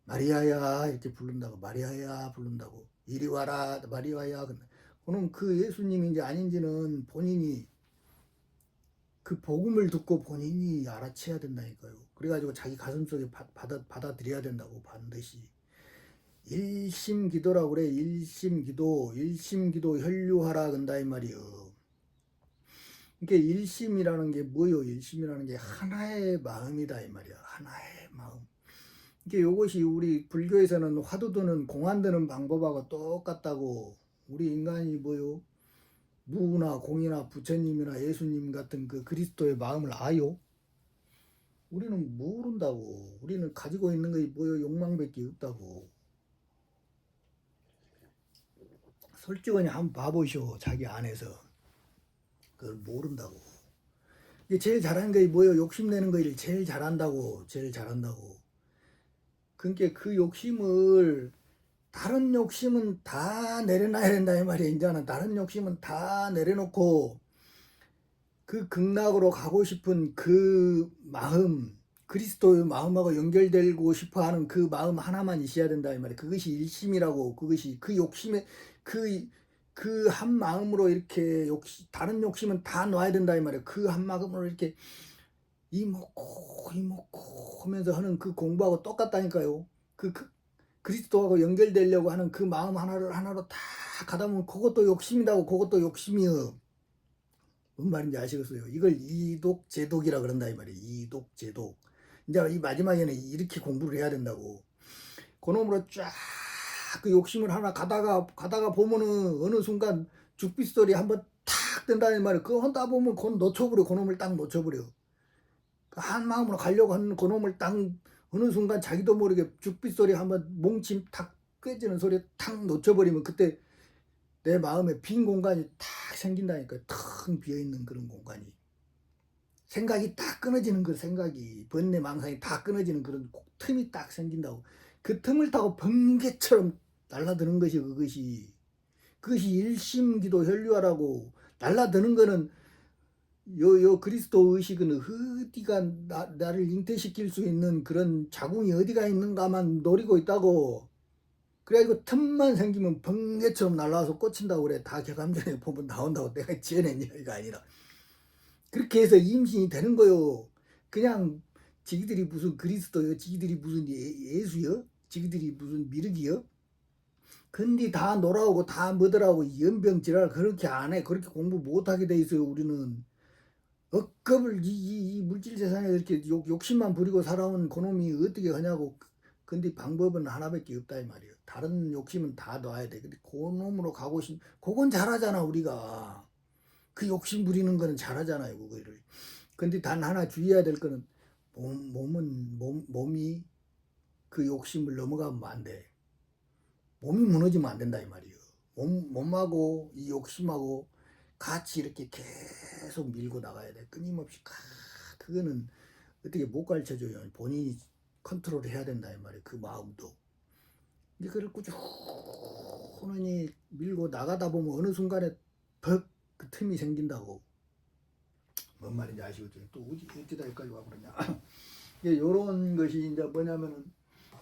마리아야 이렇게 부른다고. 마리아야 부른다고. 이리 와라 마리아야. 그럼 그 예수님인지 아닌지는 본인이 그 복음을 듣고 본인이 알아채야 된다니까요. 그래가지고 자기 가슴속에 받아들여야 된다고. 반드시 일심기도라고 그래. 일심기도 혈류하라 근다 이 말이요. 이게 일심이라는 게 뭐요? 일심이라는 게 하나의 마음이다 이 말이야. 하나의 마음. 이게 요것이 우리 불교에서는 화두 드는 공안 드는 방법하고 똑같다고. 우리 인간이 뭐요? 무나 공이나 부처님이나 예수님 같은 그 그리스도의 마음을 아요? 우리는 모른다고. 우리는 가지고 있는 게 뭐요? 욕망밖에 없다고. 솔직히 한번 봐보시오. 자기 안에서. 그걸 모른다고. 이게 제일 잘하는 게 뭐요? 욕심내는 거 제일 잘한다고. 제일 잘한다고. 그러니까 그 욕심을 다른 욕심은 다 내려놔야 된다 이 말이야. 이제는 다른 욕심은 다 내려놓고 그 극락으로 가고 싶은 그 마음, 그리스도의 마음하고 연결되고 싶어하는 그 마음 하나만 있어야 된다 이 말이야. 그것이 일심이라고. 그것이 그 욕심에 그 한 마음으로 이렇게 다른 욕심은 다 놔야 된다 이 말이야. 그 한 마음으로 이렇게 이먹고 하면서 하는 그 공부하고 똑같다니까요. 그 그리스도하고 연결되려고 하는 그 마음 하나로 다 가다 보면 그것도 욕심이라고. 그것도 욕심이요. 뭔 말인지 아시겠어요? 이걸 이독제독이라 그런다 이 말이에요. 이독제독. 이제 이 마지막에는 이렇게 공부를 해야 된다고. 그놈으로 쫙 그 욕심을 하나 가다가 보면은 어느 순간 죽빗소리 한번 탁 뜬다는 말이에요. 그거 하다 보면 그건 놓쳐버려. 그놈을 딱 놓쳐버려. 한 마음으로 가려고 하는 그놈을 딱 어느 순간 자기도 모르게 죽빗소리 한번 몽침 탁 깨지는 소리 탁 놓쳐버리면 그때 내 마음에 빈 공간이 탁 생긴다니까. 텅 비어있는 그런 공간이. 생각이 딱 끊어지는 그 생각이 번뇌 망상이 다 끊어지는 그런 틈이 딱 생긴다고. 그 틈을 타고 번개처럼 날라드는 것이 그것이 일심기도 혈류하라고. 날라드는 거는 요 그리스도 의식은 어디가 나를 잉태시킬 수 있는 그런 자궁이 어디가 있는가만 노리고 있다고. 그래가지고 틈만 생기면 번개처럼 날라와서 꽂힌다고 그래. 다 개감전에 보면 나온다고. 내가 지어낸 이야기가 아니라. 그렇게 해서 임신이 되는 거요. 그냥 지기들이 무슨 그리스도요? 지기들이 무슨 예수요? 지기들이 무슨 미륵이요? 근데 다 놀아오고 다 뭐더라고. 연병질환 그렇게 안 해. 그렇게 공부 못하게 돼 있어요. 우리는. 억겁을 이 물질 세상에 이렇게 욕심만 부리고 살아온 그놈이 어떻게 하냐고. 근데 방법은 하나밖에 없다 이 말이에요. 다른 욕심은 다 놔야 돼. 근데 그놈으로 가고 그건 잘하잖아 우리가. 그 욕심 부리는 거는 잘하잖아요 그거를. 근데 단 하나 주의해야 될 거는 몸이 그 욕심을 넘어가면 안 돼. 몸이 무너지면 안 된다 이 말이에요. 몸하고 이 욕심하고 같이 이렇게 계속 밀고 나가야 돼. 끊임없이. 그거는 어떻게 못 가르쳐줘요. 본인이 컨트롤 해야 된다 이 말이에요. 그 마음도. 이제 그걸 꾸준히 밀고 나가다 보면 어느 순간에 벅 그 틈이 생긴다고. 뭔 말인지 아시겠죠? 또 어찌다 여기까지 와 그러냐. 요런 것이 이제 뭐냐면은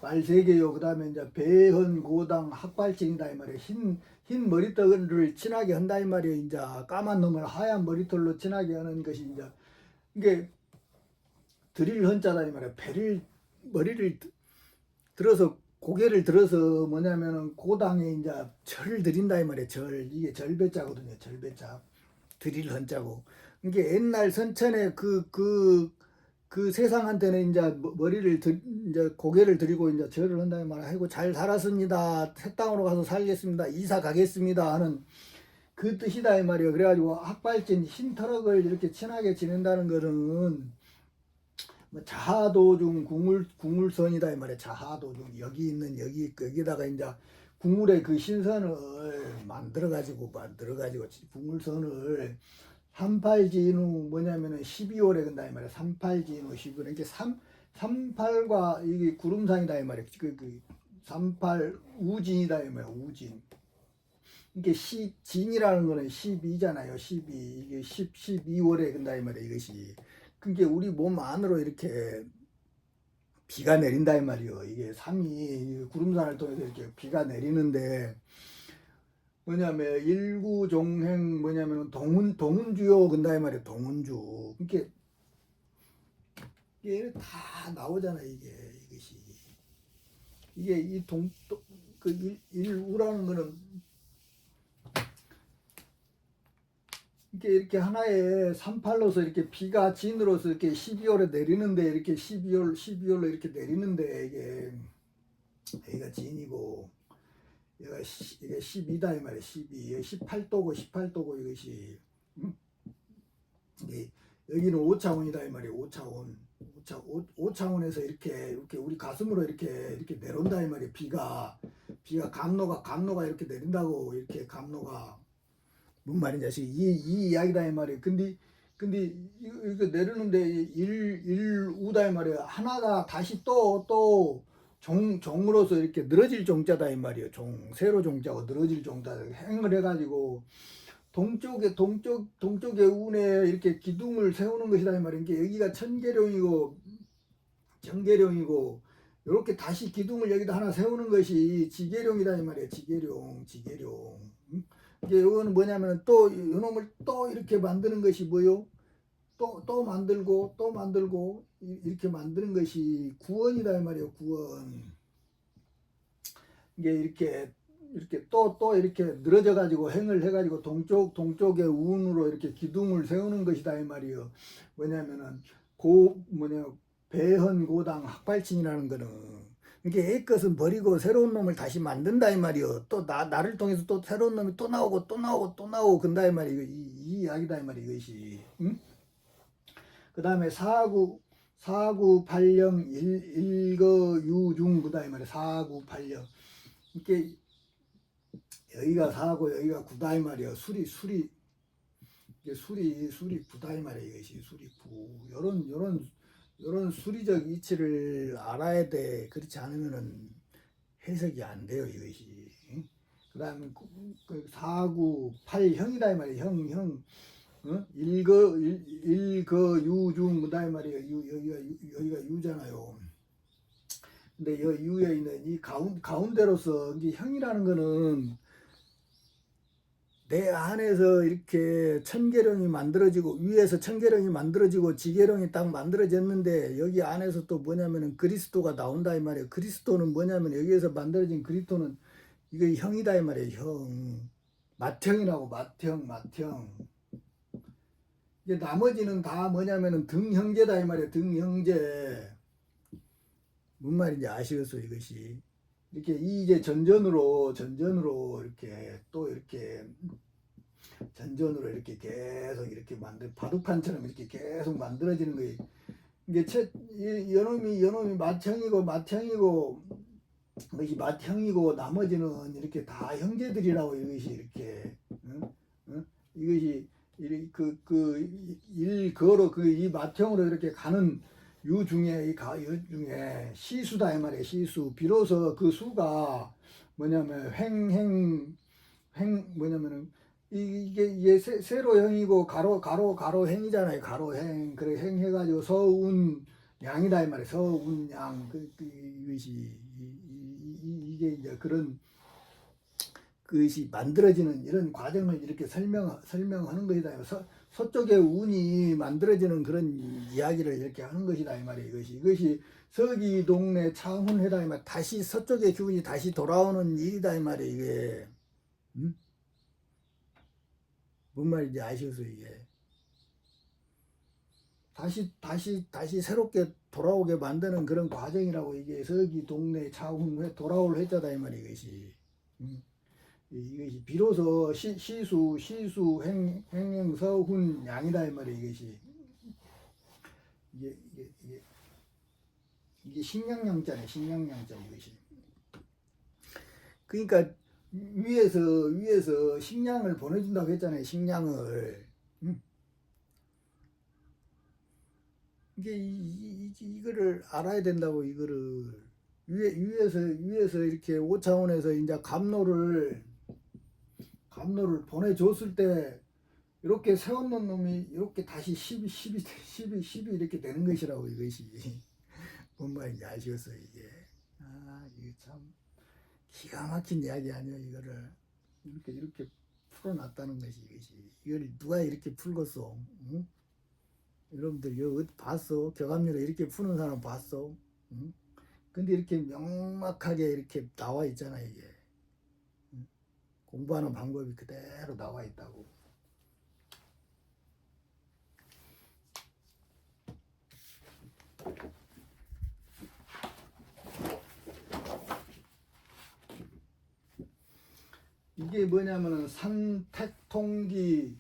말세계요. 그 다음에 이제 배헌 고당 학발증이다 이 말이에요. 흰 머리털을 진하게 한다 이 말이에요. 이제 까만 놈을 하얀 머리털로 진하게 하는 것이 이제 이게 드릴 헌자다 이 말이에요. 머리를 들어서 고개를 들어서 뭐냐면은 고당에 이제 절을 드린다 이 말이에요. 이게 절배자거든요. 절배자. 드릴 헌자고. 이게 옛날 선천에 그 세상한테는 이제 머리를 이제 고개를 들이고 이제 절을 한다는 말. 아이고 잘 살았습니다. 새 땅으로 가서 살겠습니다. 이사 가겠습니다 하는 그 뜻이다 이 말이에요. 그래가지고 학발진 흰 터럭을 이렇게 친하게 지낸다는 거는 뭐 자하도중 궁울선이다 이 말이에요. 자하도중 여기다가 이제 궁울의 그 신선을 만들어가지고 궁울선을 38진후 뭐냐면은 12월에 근다 이 말이야. 38진후 12월. 이렇게 38과 이게 구름상이다 이 말이야. 그38 우진이다 이 말이야. 우진. 이게 진이라는 거는 12잖아요. 12. 이게 12월에 근다 이 말이야. 이것이. 그게 우리 몸 안으로 이렇게 비가 내린다 이 말이요. 이게 3이 구름산을 통해서 이렇게 비가 내리는데 뭐냐면 일구종행 뭐냐면 동운주요 근다 이 말이에요. 동운주. 이게 다 나오잖아 이것이. 이게 그 일우라는 거는 이렇게 하나의 38로서 이렇게 비가 진으로서 이렇게 12월에 내리는데 이렇게 12월로 이렇게 내리는데 여기가 진이고 이게 12다 이 말이야. 12. 18도고 18도고 이것이. 여기는 5차원이다 이 말이야. 5차원. 5차원에서 이렇게 우리 가슴으로 이렇게 내려온다 이 말이야. 비가 감로가 이렇게 내린다고. 이렇게 감로가 뭔 말인지 이 이야기다 이 말이야. 근데 이거 내리는데 일우다 이 말이야. 하나가 다시 또 종으로서 이렇게 늘어질 종자다 이 말이에요. 세로 종자고 늘어질 종자 행을 해가지고 동쪽의 운에 이렇게 기둥을 세우는 것이다 이 말이에요. 여기가 천계룡이고 정계룡이고 이렇게 다시 기둥을 여기다 하나 세우는 것이 지계룡이다 이 말이에요. 지계룡. 이게 이거는 뭐냐면 또 이놈을 또 이렇게 만드는 것이 뭐요? 또 만들고 이렇게 만드는 것이 구원이다 이 말이에요. 구원. 이게 이렇게 또 이렇게 늘어져 가지고 행을 해 가지고 동쪽의 운으로 이렇게 기둥을 세우는 것이다 이 말이에요. 뭐냐면은 배헌고당 학발친이라는 거는 이게 옛것은 버리고 새로운 놈을 다시 만든다 이 말이요. 또 나를 통해서 또 새로운 놈이 또 나오고 근다 이 말이에요. 이 이야기다 이 말이에요. 이것이. 응? 그 다음에 사구팔령 일거유중 그다 이 말이에요. 사구팔령. 이렇게 여기가 사고 여기가 구다 이 말이에요. 술이 구다 이 말이에요. 이것이 술이 구. 요런 수리적 이치를 알아야 돼. 그렇지 않으면은 해석이 안 돼요, 이것이. 그 다음에 사구팔형이다 이 말이에요. 형. 일거유중 그다 이 말이에요. 여기가 유잖아요. 근데 여 유에 있는 이 가운데로서 이 형이라는 거는 내 안에서 이렇게 천계령이 만들어지고 위에서 천계령이 만들어지고 지계령이 딱 만들어졌는데 여기 안에서 또 뭐냐면은 그리스도가 나온다 이 말이에요. 그리스도는 뭐냐면 여기에서 만들어진 그리스도는 이거 형이다 이 말이에요. 형. 맏형이라고 맏형. 이제 나머지는 다 뭐냐면은 등형제다 이 말이에요. 등형제. 뭔 말인지 아시겠어요, 이것이. 이렇게 이제 전전으로 이렇게 또 이렇게 전전으로 이렇게 계속 이렇게 바둑판처럼 이렇게 계속 만들어지는 거예요. 이게 여놈이 맏형이고 이것이 맏형이고 나머지는 이렇게 다 형제들이라고 이것이 이렇게 이것이 일거로 이 맏형으로 이렇게 가는 유 중에 시수다 이 말이에요. 시수. 비로소 그 수가 뭐냐면 뭐냐면은 이게 세로형이고 가로행이잖아요. 가로행. 그래 행 해가지고 서운 양이다 이 말이에요. 서운 양. 이것이 이게 이제 그것이 만들어지는 이런 과정을 이렇게 설명하는 것이다. 서쪽의 운이 만들어지는 그런 이야기를 이렇게 하는 것이다 이 말이에요. 이것이 서기 동네 창훈회다 이 말. 다시 서쪽의 기운이 다시 돌아오는 일이다 이 말이에요. 이게 뭔 말인지 아시겠어요 이게? 다시 새롭게 돌아오게 만드는 그런 과정이라고 이게 서기 동네 창훈회 돌아올 회자다 이 말이에요. 이것이 비로소 시수 행행 서훈 양이다 이 말이에요. 이게 식량양자네. 식량양자 이것이. 그러니까 위에서 식량을 보내준다고 했잖아요. 식량을. 이게 이거를 알아야 된다고. 이거를 위에서 이렇게 5차원에서 이제 감로를 보내줬을 때 이렇게 세웠는 놈이 이렇게 다시 12 이렇게 되는 것이라고. 이것이 뭔 말인지 아시겠어요? 이게 이게 참 기가 막힌 이야기 아니에요. 이거를 이렇게 풀어놨다는 것이. 이것이 이걸 누가 이렇게 풀겠어? 응? 여러분들 이거 어디 봤어? 교감률을 이렇게 푸는 사람 봤어? 응? 근데 이렇게 명확하게 이렇게 나와 있잖아. 이게 응? 공부하는 방법이 그대로 나와 있다고. 이게 뭐냐면은 산택통기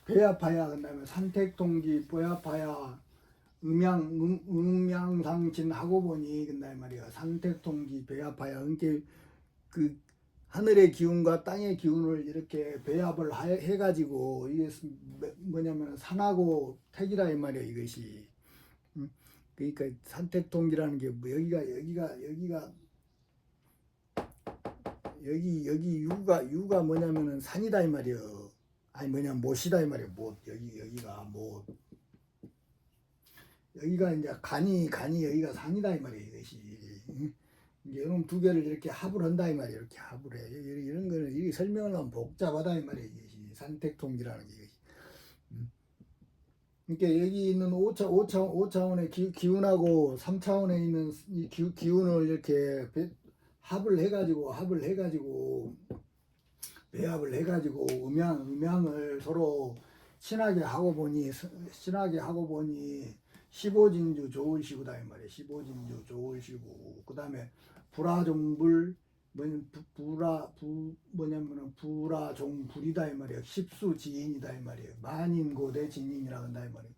배아파야, 그다음에 산택통기 배아파야 음양상진 하고 보니 그다음에 말이야 산택통기 배아파야. 그러니까 그 하늘의 기운과 땅의 기운을 이렇게 배합을 해가지고 이게 뭐냐면 산하고 택이라 이 말이야. 이것이 그러니까 산택통기라는 게 뭐 여기 유가 뭐냐면은 산이다 이 말이요. 아니 뭐냐 못이다 이 말이요. 못. 여기가 못. 여기가 이제 간이 여기가 산이다 이 말이에요. 이것이 이런 두 개를 이렇게 합을 한다 이 말이에요. 이렇게 합을 해. 이런 거는 이 설명을 하면 복잡하다 이 말이에요. 이것이 산택통기라는 게. 그러니까 여기 있는 5차원의 기운하고 3차원에 있는 이 기운을 이렇게 합을 해가지고 배합을 해가지고 음양을 서로 친하게 하고 보니 15진주 좋을시구다 이 말이에요. 15진주 좋을시구. 그다음에 불화종불 뭐냐면은 불화종불이다 이 말이에요. 십수지인이다 이 말이에요. 만인고대 진인이라 한다 이 말이에요.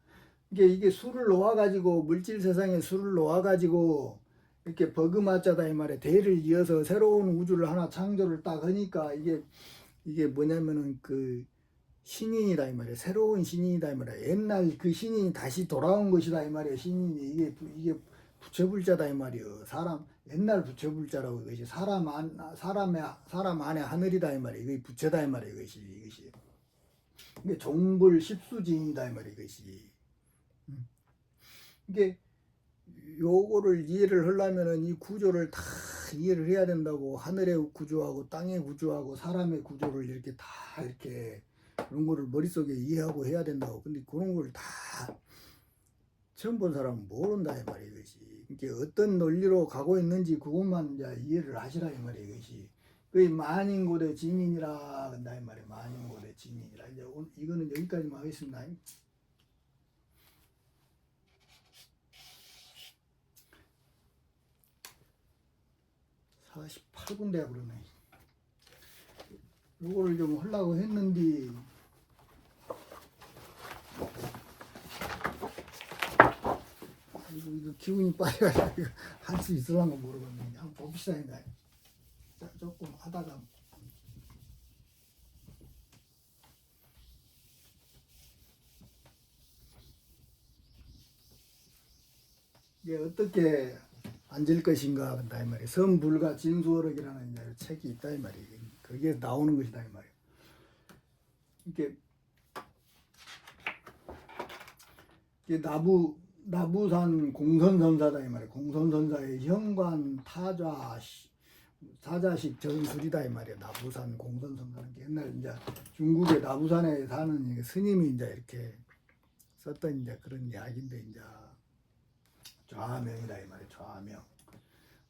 이게 수를 놓아가지고 물질 세상에 수를 놓아가지고 이렇게 버그마자다 이 말이에요. 대를 이어서 새로운 우주를 하나 창조를 딱 하니까 이게 뭐냐면은 그 신인이다 이 말이에요. 새로운 신인이다 이 말이에요. 옛날 그 신인이 다시 돌아온 것이다 이 말이에요. 신인이 이게 부처불자다 이 말이에요. 옛날 부처불자라고. 이것이 사람 안에 하늘이다 이 말이에요. 이게 부처다 이 말이에요. 이것이 이게 종불 십수진이다 이 말이에요. 이게 요거를 이해를 하려면은 이 구조를 다 이해를 해야 된다고. 하늘의 구조하고 땅의 구조하고 사람의 구조를 이렇게 다 이렇게 그런 거를 머릿속에 이해하고 해야 된다고. 근데 그런 걸 다 처음 본 사람은 모른다 이 말이에요. 이것이 이게 어떤 논리로 가고 있는지 그것만 이제 이해를 하시라 이 말이에요. 이것이 그 만인고대 진인이라 한다 이 말이에요. 만인고대 진인이라. 이제 이거는 여기까지만 하겠습니다. 48분 돼야 그러네. 요거를 좀 하려고 했는데 이거 기운이 빠져가지고 할 수 있을란가 모르겠네. 한번 봅시다. 조금 하다가 이게 어떻게 앉을 것인가 한다 이 말이에요. 선불가 진수어록이라는 책이 있다 이 말이에요. 그게 나오는 것이다 이 말이에요. 이게 나부산 공선선사다 이 말이에요. 공선선사의 현관 타자식 전술이다 이 말이에요. 나부산 공선선사는 옛날 이제 중국의 나부산에 사는 스님이 이제 이렇게 썼던 이제 그런 이야기인데 이제 좌명이다 이 말이에요. 좌명.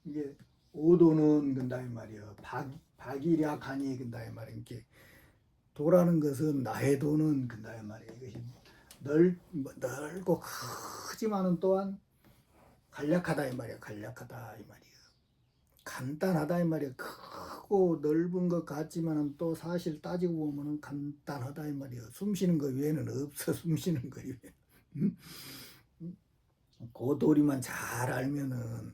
이게 오도는 근다 이 말이에요. 박이략하니 근다 이 말이에요. 이렇게 도라는 것은 나의 도는 근다 이 말이에요. 이것이 넓고 크지만은 또한 간략하다 이 말이에요. 간략하다 이 말이에요. 간단하다 이 말이에요. 크고 넓은 것 같지만은 또 사실 따지고 보면은 간단하다 이 말이에요. 숨 쉬는 거 외에는 없어. 숨 쉬는 거 외에는. 그 도리만 잘 알면은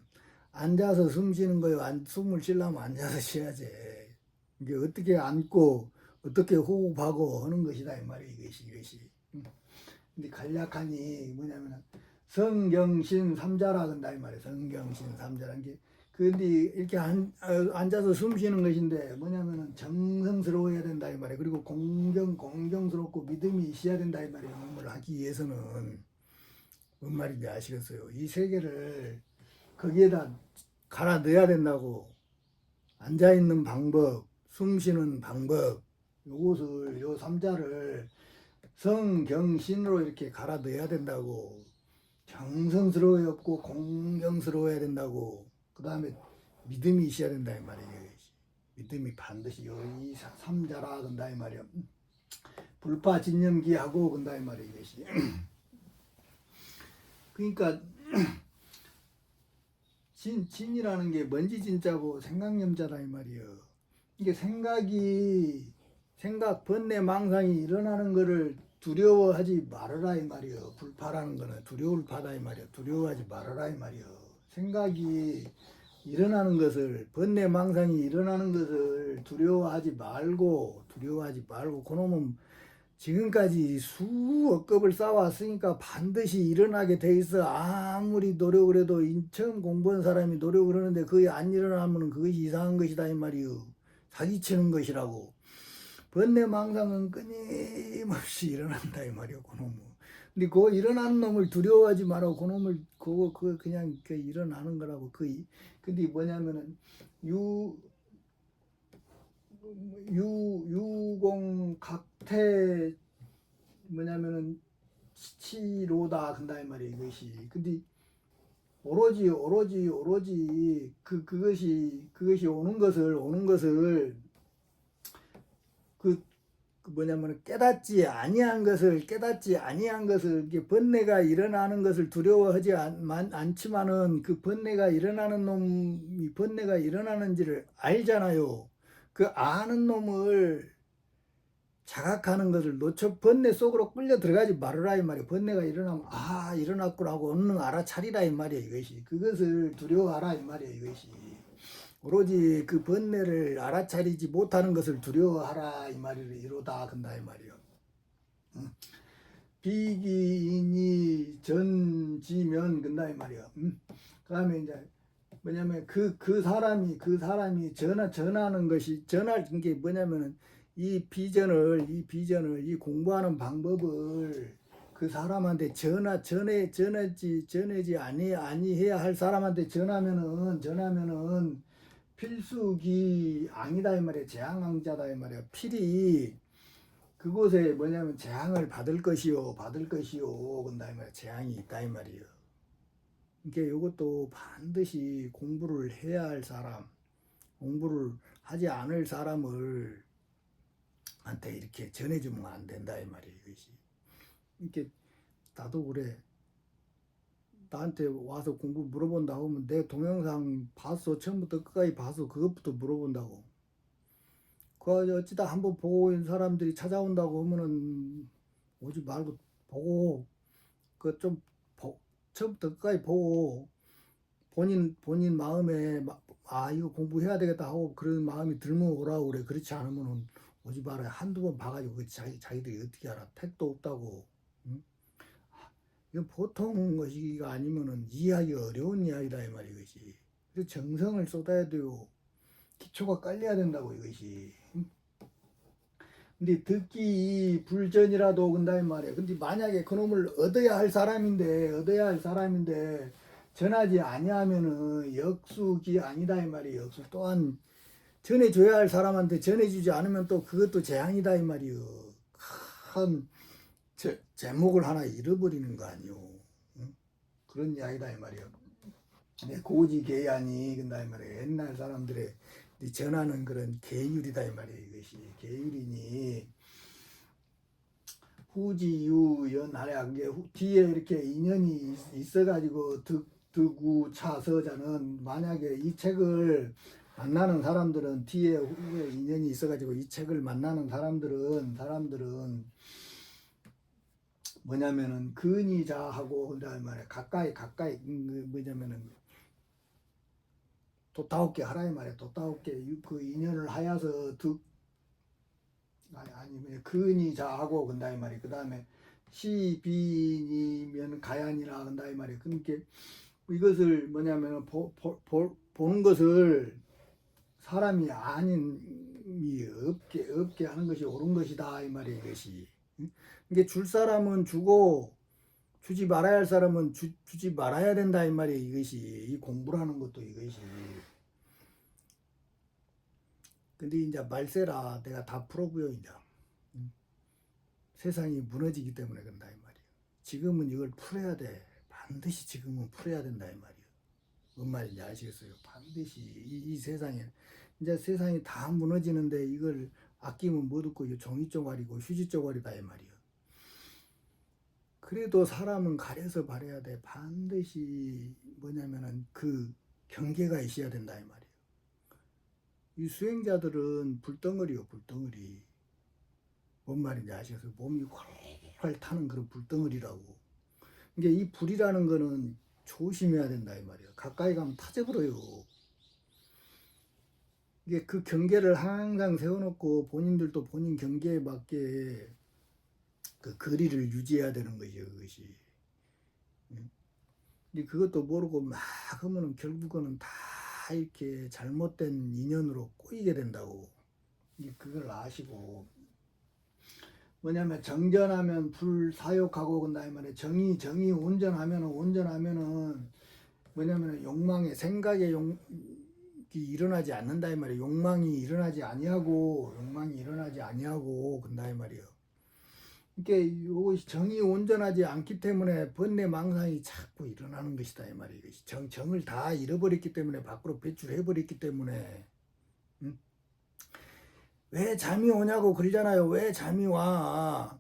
앉아서 숨 쉬는 거요. 숨을 쉬려면 앉아서 쉬어야지. 이게 어떻게 앉고 어떻게 호흡하고 하는 것이다 이 말이에요. 이것이. 근데 간략하니 뭐냐면은 성경신 삼자라 한다 이 말이에요. 성경신 삼자라는 게 근데 이렇게 앉아서 숨 쉬는 것인데 뭐냐면은 정성스러워야 된다 이 말이에요. 그리고 공경스럽고 믿음이 있어야 된다 이 말이에요. 몸을 하기 위해서는 뭔 말인지 아시겠어요? 이 세계를 거기에다 갈아 넣어야 된다고. 앉아 있는 방법, 숨 쉬는 방법, 요것을 요 삼자를 성경신으로 이렇게 갈아 넣어야 된다고. 정성스러웠고 공경스러워야 된다고. 그 다음에 믿음이 있어야 된다 이 말이에요. 믿음이 반드시 이 삼자라 한다 이 말이에요. 불파진념기하고 근다 이 말이에요. 이것이. 그러니까 진이라는 게 먼지 진짜고 생각념자다 이 말이에요. 이게 생각 번뇌 망상이 일어나는 거를 두려워하지 말아라 이 말이요. 불파라는 거는 두려울 파다 이 말이요. 두려워하지 말아라 이 말이요. 생각이 일어나는 것을 번뇌 망상이 일어나는 것을 두려워하지 말고 그놈은 지금까지 수억 겁을 쌓아왔으니까 반드시 일어나게 돼 있어. 아무리 노력을 해도 처음 공부한 사람이 노력을 하는데 그게 안 일어나면 그것이 이상한 것이다 이 말이요. 사기치는 것이라고. 번뇌 망상은 끊임없이 일어난다 이 말이요. 그놈은. 근데 그 일어나는 놈을 두려워하지 말고 그놈을 그거 그냥 일어나는 거라고. 근데 뭐냐면은 유공각태 뭐냐면은 치로다 한다 이 말이에요. 이것이. 근데 오로지 그것이 오는 것을 그 뭐냐면 깨닫지 아니한 것을 이게 번뇌가 일어나는 것을 두려워하지 않지만은 그 번뇌가 일어나는 놈이 번뇌가 일어나는지를 알잖아요. 그 아는 놈을 자각하는 것을 놓쳐 번뇌 속으로 끌려 들어가지 말아라 이 말이에요. 번뇌가 일어나면 일어났구나 하고 얼른 알아차리라 이 말이에요. 이것이. 그것을 두려워하라 이 말이에요. 이것이. 오로지 그 번뇌를 알아차리지 못하는 것을 두려워하라 이 말이를 이로다 건다 이 말이요. 비기인이 전지면 건다 이 말이요. 그 다음에 이제 뭐냐면 그 사람이 전하는 것이 전할 게 뭐냐면은 이 비전을 이 공부하는 방법을 그 사람한테 전하지 아니해야 할 사람한테 전하면은 필수기 앙이다 이 말이야. 재앙왕자다 이 말이야. 필이 그곳에 뭐냐면 재앙을 받을 것이요 근다 이 말이야. 재앙이 있다 이 말이요. 그러니까 이것도 반드시 공부를 해야 할 사람, 공부를 하지 않을 사람을 한테 이렇게 전해주면 안 된다 이 말이에요. 이것이. 이렇게 나도 그래. 나한테 와서 공부 물어본다 하면 내 동영상 봤어. 처음부터 끝까지 봤어. 그것부터 물어본다고. 그 어찌다 한번 보고 있는 사람들이 찾아온다고 하면은 오지 말고 보고 좀 처음부터 끝까지 보고 본인 마음에 이거 공부해야 되겠다 하고 그런 마음이 들면 오라고 그래. 그렇지 않으면은 오지 말아요. 한두 번 봐가지고 자기들이 어떻게 알아. 택도 없다고. 응? 이건 보통 것이가 아니면은 이해하기 어려운 이야기다 이 말이야 이것이. 그래서 정성을 쏟아야 돼요. 기초가 깔려야 된다고 이것이. 근데 듣기 불전이라도 근다 이 말이야. 근데 만약에 그놈을 얻어야 할 사람인데 전하지 아니하면은 역수기 아니다 이 말이에요. 역수 또한 전해줘야 할 사람한테 전해주지 않으면 또 그것도 재앙이다 이 말이에요. 큰 제목을 하나 잃어버리는 거 아니요. 응? 그런 이야기다 이 말이에요. 고지계안이 근다 이 말이에요. 옛날 사람들의 전하는 그런 계율이다 이 말이에요. 이것이 계율이니 후지유연하랴. 그게 뒤에 이렇게 인연이 있어가지고 득우 차서자는 만약에 이 책을 만나는 사람들은 뒤에 후에 인연이 있어가지고 이 책을 만나는 사람들은 뭐냐면은 근이자하고 그다음에 말이야 가까이 뭐냐면은 도타오게 하라 이 말이야. 도타오게 그 인연을 하여서 아니 근이자하고 그다음에 말이야. 그다음에 시비면 가ян이라 한다 이 말이에요. 그러니까 이것을 뭐냐면 보는 것을 사람이 아님이 없게 하는 것이 옳은 것이다 이 말이에요. 이것이. 이게 줄 사람은 주고 주지 말아야 할 사람은 주지 말아야 된다 이 말이에요. 이것이 이 공부라는 것도 이것이. 근데 이제 말세라 내가 다 풀어보여 이제. 세상이 무너지기 때문에 그런다 이 말이에요. 지금은 이걸 풀어야 돼. 반드시 지금은 풀어야 된다 이 말이에요. 뭔 말인지 아시겠어요? 반드시 이 세상에 이제 세상이 다 무너지는데 이걸 아끼면 못 얻고 종이 쪼가리고 휴지 쪼가리다 이 말이에요. 그래도 사람은 가려서 바라야 돼. 반드시 뭐냐면은 그 경계가 있어야 된다 이 말이에요. 이 수행자들은 불덩어리요, 불덩어리. 뭔 말인지 아시겠어요? 몸이 활활 타는 그런 불덩어리라고. 이게 이 불이라는 거는 조심해야 된다 이 말이에요. 가까이 가면 타져버려요. 이게 그 경계를 항상 세워놓고 본인들도 본인 경계에 맞게 그 거리를 유지해야 되는 거죠, 그것이. 근데 그것도 모르고 막 하면은 결국은 다 이렇게 잘못된 인연으로 꼬이게 된다고. 이제 그걸 아시고. 뭐냐면 정전하면 불사욕하고 근다 이 말이에요. 정이 온전하면은 뭐냐면 욕망의 생각의 욕이 일어나지 않는다 이 말이에요. 욕망이 일어나지 아니하고 근다 이 말이에요. 이게 이것이 정이 온전하지 않기 때문에 번뇌 망상이 자꾸 일어나는 것이다 이 말이에요. 정을 다 잃어버렸기 때문에 밖으로 배출해 버렸기 때문에. 왜 잠이 오냐고 그러잖아요. 왜 잠이 와?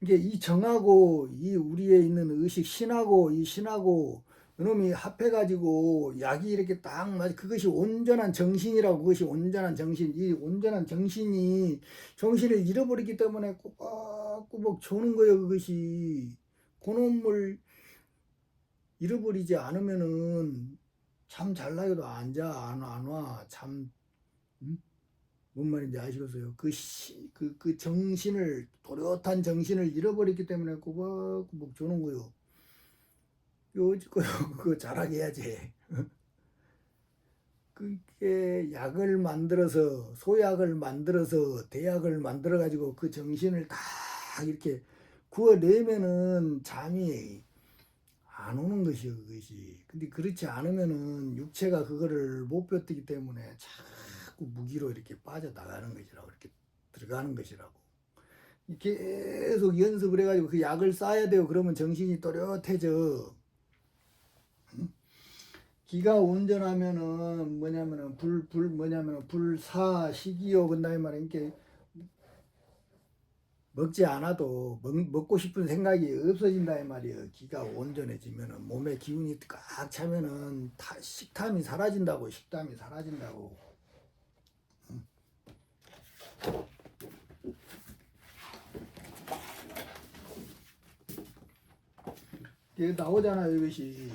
이게 이 정하고 이 우리에 있는 의식 신하고 이 신하고 이놈이 합해가지고 약이 이렇게 딱 맞아. 그것이 온전한 정신이라고. 그것이 온전한 정신. 이 온전한 정신이 정신을 잃어버리기 때문에 꼬박꼬박 조는 거예요. 그것이. 그놈을 잃어버리지 않으면은 잠 잘 나기도 안 와. 잠. 뭔 말인지 아시겠어요? 그 정신을, 또렷한 정신을 잃어버렸기 때문에 꼬박꼬박 조는 거요. 어찌고요, 그거 잘하게 해야지. 그게 약을 만들어서, 소약을 만들어서, 대약을 만들어가지고 그 정신을 다 이렇게 구워내면은 잠이 안 오는 것이요, 그것이. 근데 그렇지 않으면은 육체가 그거를 못 뱉기 때문에 자꾸 무기로 이렇게 빠져나가는 것이라고, 이렇게 들어가는 것이라고. 계속 연습을 해가지고 그 약을 쌓아야 돼요. 그러면 정신이 또렷해져. 기가 온전하면은 뭐냐면은 불사식이요 근다 이 말이야. 이게 먹지 않아도 먹고 싶은 생각이 없어진다 이 말이에요. 기가 온전해지면은 몸에 기운이 꽉 차면은 식탐이 사라진다고. 식탐이 사라진다고. 이게 나오잖아요. 이것이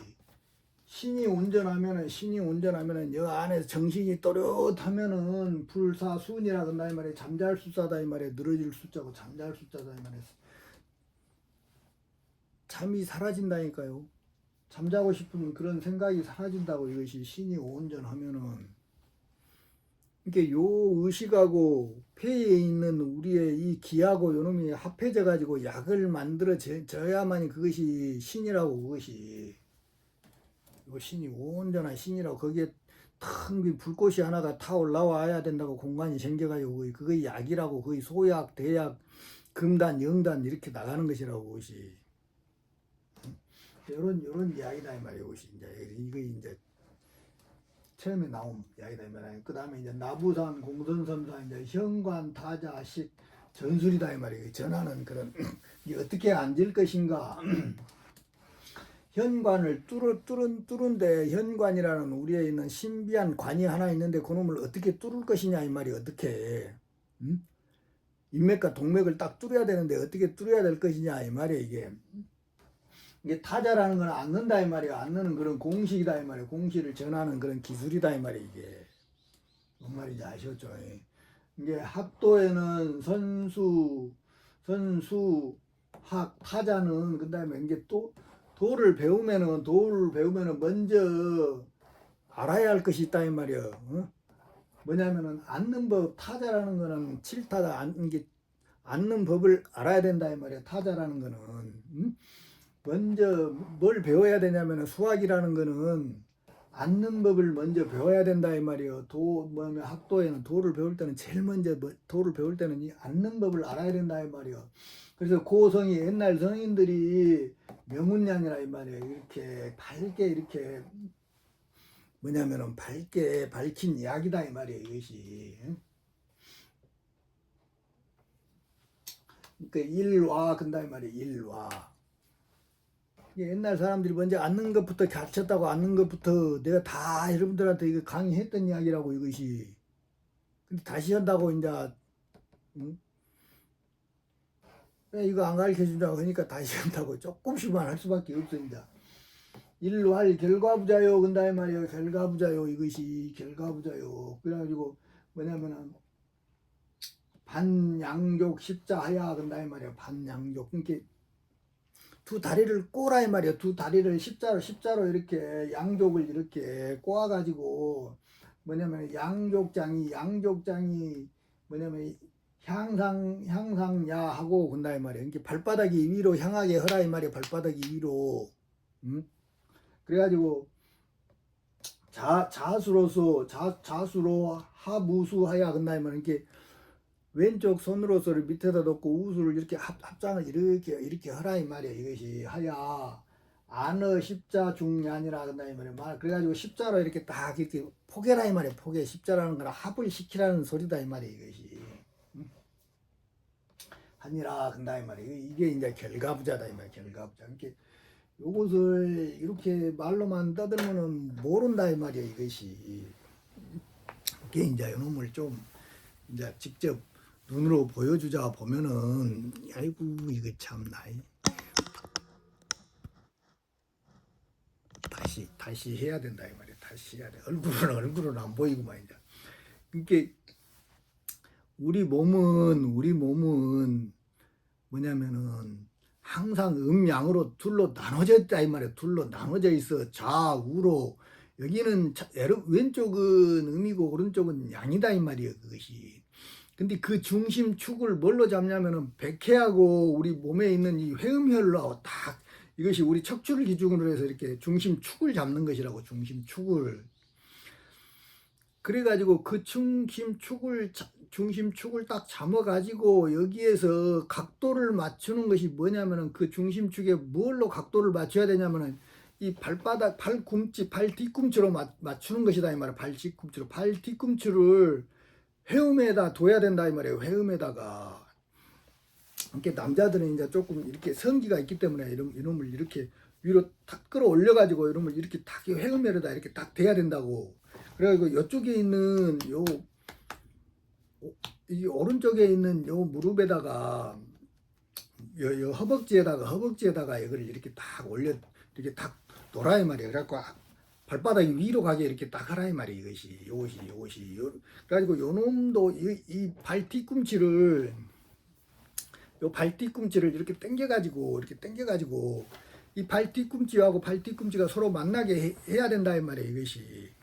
신이 온전하면은 여 안에서 정신이 또렷하면은 불사순이라 그런다 이 말이에요. 잠잘 숫자다 이 말이에요. 늘어질 숫자고 잠잘 숫자다 이 말이에요. 잠이 사라진다니까요. 잠자고 싶은 그런 생각이 사라진다고. 이것이 신이 온전하면은. 이게 요 의식하고 폐에 있는 우리의 이 기하고 요놈이 합해져 가지고 약을 만들어져야만 그것이 신이라고. 그것이 이거 신이 온전한 신이라고. 거기에 큰 불꽃이 하나가 타 올라와야 된다고. 공간이 생겨가지고 그거 약이라고. 거의 소약, 대약, 금단, 영단 이렇게 나가는 것이라고. 그것이 요런 이야기다 이 말이에요. 그것이 이거 이제 처음에 나온 이야기다 이 말이에요. 그 다음에 이제 나부산, 공선섬산, 이제 현관, 타자식, 전술이다 이 말이에요. 전하는 그런 이게 어떻게 앉을 것인가. 현관을 뚫은데, 현관이라는 우리에 있는 신비한 관이 하나 있는데 그놈을 어떻게 뚫을 것이냐 이 말이. 어떻게 인맥과 동맥을 딱 뚫어야 되는데 어떻게 뚫어야 될 것이냐 이 말이에요. 이게 타자라는 건 앉는다 이 말이에요. 앉는 그런 공식이다 이 말이에요. 공식을 전하는 그런 기술이다 이 말이에요. 이게 뭔 말인지 아셨죠? 이게 합도에는 선수, 타자는 그다음에 이게 또 도를 배우면은 먼저 알아야 할 것이 있다 이 말이야. 어? 뭐냐면은 앉는 법, 타자라는 거는 칠타자 앉는 법을 알아야 된다 이 말이야. 타자라는 거는 먼저 뭘 배워야 되냐면은 수학이라는 거는 앉는 법을 먼저 배워야 된다 이 말이에요. 뭐냐면 학도에는 도를 배울 때는 제일 먼저 도를 배울 때는 이 앉는 법을 알아야 된다 이 말이에요. 그래서 고성이 옛날 성인들이 명운량이라 이 말이에요. 이렇게 밝게 이렇게 뭐냐면은 밝게 밝힌 이야기다 이 말이에요. 이것이. 그러니까 일와 근다 이 말이에요. 일와. 옛날 사람들이 먼저 앉는 것부터 가르쳤다고 앉는 것부터 내가 다 여러분들한테 이거 강의했던 이야기라고 이것이. 근데 다시 한다고 이제 응? 이거 안 가르쳐 준다고 하니까 다시 한다고 조금씩만 할 수밖에 없어 이제. 일할 결과부자요 근다 이 말이에요. 결과부자요 이것이 결과부자요. 그래가지고 뭐냐면은 반양족 십자하야 근다 이 말이에요. 반양족. 그러니까 두 다리를 꼬라 이 말이에요. 두 다리를 십자로 이렇게 양족을 이렇게 꼬아가지고 뭐냐면 양족장이 뭐냐면 향상야 하고 근다 이 말이에요. 이렇게 발바닥이 위로 향하게 허라 이 말이에요. 발바닥이 위로. 그래가지고 자수로 하무수하야 근다 이 말이에요. 이렇게 왼쪽 손으로서를 밑에다 놓고 우수를 이렇게 합장을 이렇게 하라 이 말이야. 이것이 하야 안어 십자 중야니라 한다 이 말이야. 그래가지고 십자로 이렇게 딱 이렇게 포개라 이 말이야. 포개 십자라는 거는 합을 시키라는 소리다 이 말이야. 이것이 하니라 한다 이 말이야. 이게 이제 결과부자다 이 말이야. 결과부자. 이렇게 요것을 이렇게 말로만 떠들면은 모른다 이 말이야. 이것이 이게 이제 이놈을 좀 이제 직접 눈으로 보여주자 보면은 아이고 이거 참나 다시 해야 된다 이 말이야. 다시 해야 돼. 얼굴은 안 보이고 말이야. 그러니까 우리 몸은 뭐냐면은 항상 음양으로 둘로 나눠져 있다 이 말이야. 둘로 나눠져 있어. 좌우로. 여기는 왼쪽은 음이고 오른쪽은 양이다 이 말이야. 그것이. 근데 그 중심축을 뭘로 잡냐면은 백회하고 우리 몸에 있는 이 회음혈로 딱 이것이 우리 척추를 기준으로 해서 이렇게 중심축을 잡는 것이라고. 중심축을. 그래가지고 그 중심축을 딱 잡아가지고 여기에서 각도를 맞추는 것이 뭐냐면은 그 중심축에 뭘로 각도를 맞춰야 되냐면은 이 발바닥 발 뒤꿈치로 맞추는 것이다 이 말이야. 발 뒤꿈치를 회음에다 둬야 된다 이 말이에요. 회음에다가. 이렇게 남자들은 이제 조금 이렇게 성기가 있기 때문에 이놈을 이렇게 위로 탁 끌어올려 가지고 이놈을 이렇게 탁 회음에다 이렇게 딱 대야 된다고. 그래가지고 이쪽에 있는 이 오른쪽에 있는 요 무릎에다가 요 허벅지에다가 이걸 이렇게 딱 올려 이렇게 딱 놓으라 이 말이에요. 그래갖고 발바닥이 위로 가게 이렇게 딱 하라 이 말이에요. 이것이 그래가지고 요 놈도 이 발 뒤꿈치를 이렇게 당겨가지고 이 발 뒤꿈치하고 발 뒤꿈치가 서로 만나게 해야 된다 이 말이에요. 이것이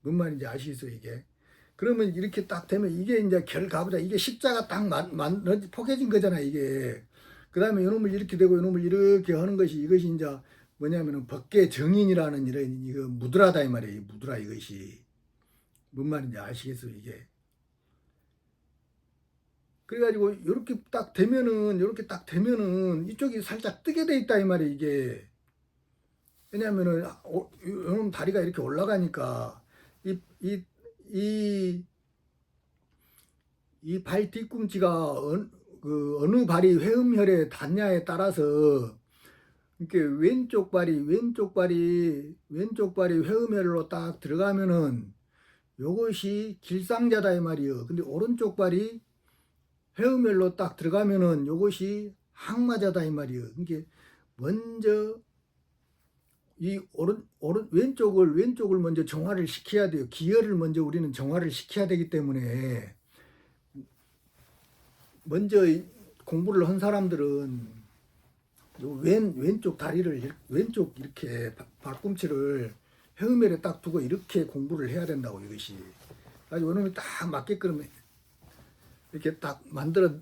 뭔 말인지 아시겠어요 이게? 그러면 이렇게 딱 되면 이게 이제 결과보다 이게 십자가 딱 포개진 거잖아 이게. 그 다음에 요놈을 이렇게 되고 요놈을 이렇게 하는 것이 이것이 이제 뭐냐면은 법계 정인이라는 이런 이거 무드라다 이 말이에요. 이 무드라 이것이 뭔 말인지 아시겠어요 이게? 그래가지고 이렇게 딱 되면은 이쪽이 살짝 뜨게 돼 있다 이 말이에요 이게. 왜냐면은 요놈 다리가 이렇게 올라가니까 이 발 뒤꿈치가 어느 발이 회음혈에 닿냐에 따라서 이렇게 왼쪽 발이 회음혈로 딱 들어가면은 요것이 길상자다 이 말이요. 근데 오른쪽 발이 회음혈로 딱 들어가면은 요것이 항마자다 이 말이요. 그러니까 먼저 이 왼쪽을 먼저 정화를 시켜야 돼요. 기혈을 먼저 우리는 정화를 시켜야 되기 때문에 먼저 공부를 한 사람들은 요 왼쪽 다리를 왼쪽 이렇게 발꿈치를 헤어멜에 딱 두고 이렇게 공부를 해야 된다고 이것이. 가지고 원음이 딱 맞게끔 이렇게 딱 만들어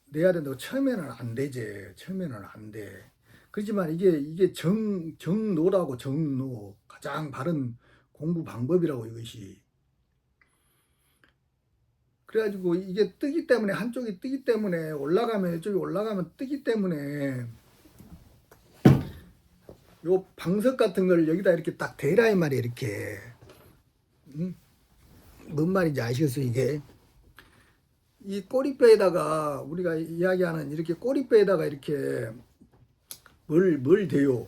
내야 된다고. 처음에는 안 되지. 처음에는 안 돼. 그렇지만 이게 정노라고. 정노 가장 바른 공부 방법이라고 이것이. 그래가지고 이게 뜨기 때문에 한쪽이 뜨기 때문에 올라가면 이쪽이 올라가면 뜨기 때문에 요 방석 같은 걸 여기다 이렇게 딱 대라 이 말이야. 이렇게 뭔 말인지 아시겠어요? 이게 이 꼬리뼈에다가 우리가 이야기하는 이렇게 꼬리뼈에다가 이렇게 뭘 대요?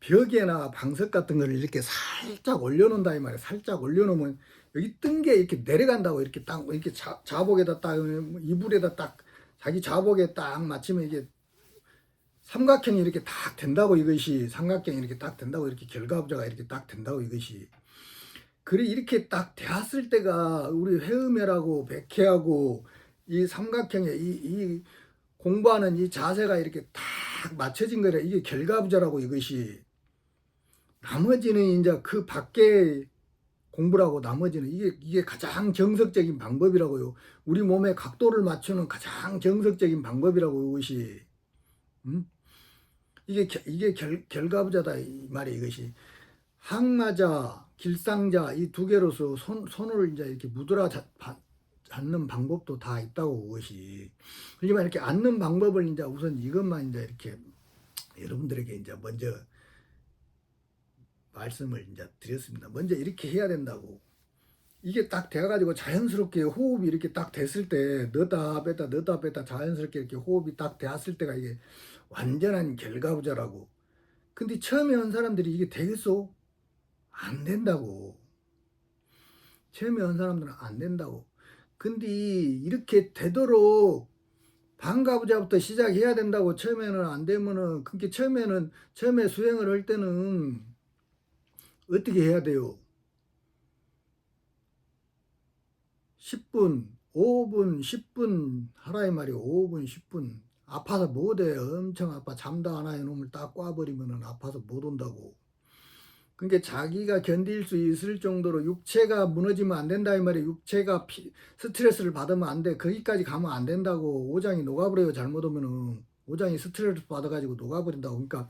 벽에나 방석 같은 거를 이렇게 살짝 올려놓는다 이 말이야. 살짝 올려놓으면 여기 뜬 게 이렇게 내려간다고. 이렇게 딱 이렇게 자복에다 딱 이불에다 딱 자기 자복에 딱 맞추면 이게 삼각형이 이렇게 딱 된다고 이것이. 삼각형이 이렇게 딱 된다고. 이렇게 결과부자가 이렇게 딱 된다고 이것이. 그래 이렇게 딱 되었을 때가 우리 회음회라고 백회하고 이 삼각형에 이 공부하는 이 자세가 이렇게 딱 맞춰진 거라. 이게 결과부자라고 이것이. 나머지는 이제 그 밖에 공부라고. 나머지는 이게 가장 정석적인 방법이라고요. 우리 몸의 각도를 맞추는 가장 정석적인 방법이라고 이것이. 이게 결과부자다 이 말이야 이것이. 항마자, 길상자 이 두 개로서 손을 이제 이렇게 무드라 앉는 방법도 다 있다고 그것이. 그렇지만 이렇게 앉는 방법을 이제 우선 이것만 이제 이렇게 여러분들에게 이제 먼저 말씀을 이제 드렸습니다. 먼저 이렇게 해야 된다고. 이게 딱 돼가지고 자연스럽게 호흡이 이렇게 딱 됐을 때 넣다 뺐다 자연스럽게 이렇게 호흡이 딱 되었을 때가 이게 완전한 결과부자라고. 근데 처음에 한 사람들이 이게 되겠어? 안 된다고. 처음에 한 사람들은 안 된다고. 근데 이렇게 되도록 반가부자부터 시작해야 된다고. 처음에는 안 되면은, 그렇게 처음에 수행을 할 때는 어떻게 해야 돼요? 10분, 5분, 10분 하라 이 말이에요. 5분, 10분. 아파서 못해. 엄청 아파. 잠도 안 와요. 놈을 딱 꽈버리면은 아파서 못 온다고. 그러니까 자기가 견딜 수 있을 정도로 육체가 무너지면 안 된다 이 말이에요. 육체가 스트레스를 받으면 안 돼. 거기까지 가면 안 된다고. 오장이 녹아버려요. 잘못하면은. 오장이 스트레스 받아가지고 녹아버린다고. 그러니까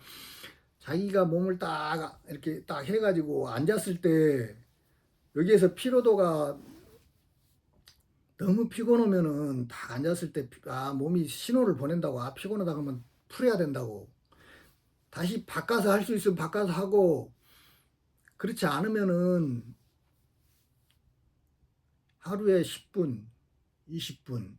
자기가 몸을 딱 이렇게 딱 해가지고 앉았을 때 여기에서 피로도가 너무 피곤하면은 딱 앉았을 때 몸이 신호를 보낸다고. 피곤하다 그러면 풀어야 된다고. 다시 바꿔서 할 수 있으면 바꿔서 하고, 그렇지 않으면은 하루에 10분, 20분,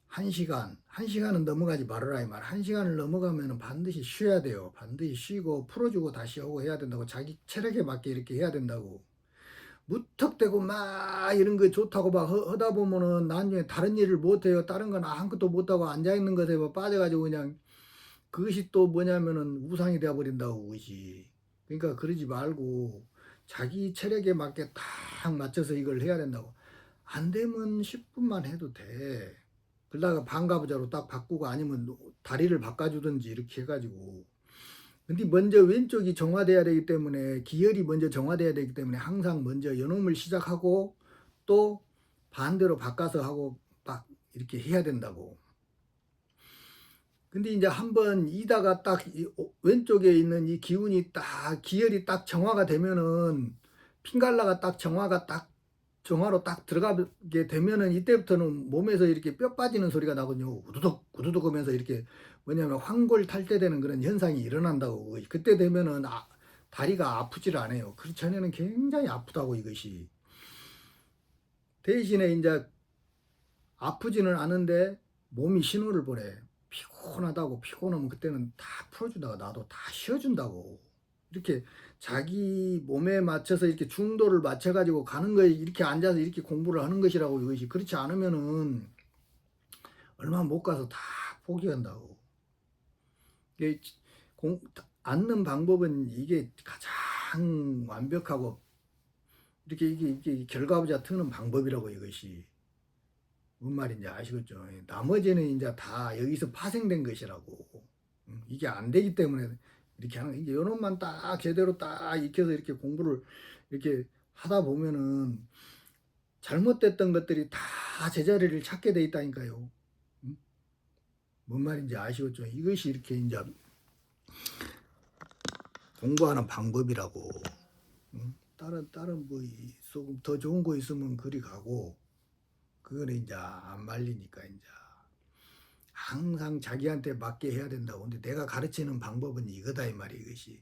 1시간, 1시간은 넘어가지 말아라 이 말. 1시간을 넘어가면은 반드시 쉬어야 돼요. 반드시 쉬고 풀어주고 다시 오고 해야 된다고. 자기 체력에 맞게 이렇게 해야 된다고. 무턱대고 막 이런 거 좋다고 막 하다 보면은 나중에 다른 일을 못해요. 다른 건 아무것도 못하고 앉아있는 것에 빠져가지고 그냥 그것이 또 뭐냐면은 우상이 되어버린다고 그것이. 그러니까 그러지 말고 자기 체력에 맞게 딱 맞춰서 이걸 해야 된다고. 안 되면 10분만 해도 돼. 그러다가 반가부자로 딱 바꾸고 아니면 다리를 바꿔주든지 이렇게 해가지고. 근데 먼저 왼쪽이 정화돼야 되기 때문에 기혈이 먼저 정화돼야 되기 때문에 항상 먼저 연음을 시작하고 또 반대로 바꿔서 하고 막 이렇게 해야 된다고. 근데 이제 한번 이다가 딱 왼쪽에 있는 이 기운이 딱 기혈이 딱 정화가 되면은 핀갈라가 딱 정화로 딱 들어가게 되면은 이때부터는 몸에서 이렇게 뼈 빠지는 소리가 나거든요. 우두둑 우두둑 하면서 이렇게 뭐냐면 황골 탈퇴되는 그런 현상이 일어난다고. 그때 되면은 다리가 아프지를 않아요. 그 전에는 굉장히 아프다고 이것이. 대신에 이제 아프지는 않은데 몸이 신호를 보내. 피곤하다고. 피곤하면 그때는 다 풀어주다가 나도 다 쉬어준다고. 이렇게 자기 몸에 맞춰서 이렇게 중도를 맞춰가지고 가는 거에 이렇게 앉아서 이렇게 공부를 하는 것이라고 이것이. 그렇지 않으면은 얼마 못 가서 다 포기한다고. 앉는 방법은 이게 가장 완벽하고 이게 결과부자 트는 방법이라고 이것이. 뭔 말인지 아시겠죠? 나머지는 이제 다 여기서 파생된 것이라고. 이게 안 되기 때문에 이렇게 하는, 이게 요놈만 딱 제대로 딱 익혀서 이렇게 공부를 이렇게 하다 보면은 잘못됐던 것들이 다 제자리를 찾게 돼 있다니까요. 뭔 말인지 아시겠죠? 이것이 이렇게 이제 공부하는 방법이라고. 다른 뭐 조금 더 좋은 거 있으면 그리 가고, 그거는 이제 안 말리니까 이제 항상 자기한테 맞게 해야 된다고. 근데 내가 가르치는 방법은 이거다 이 말이, 이것이.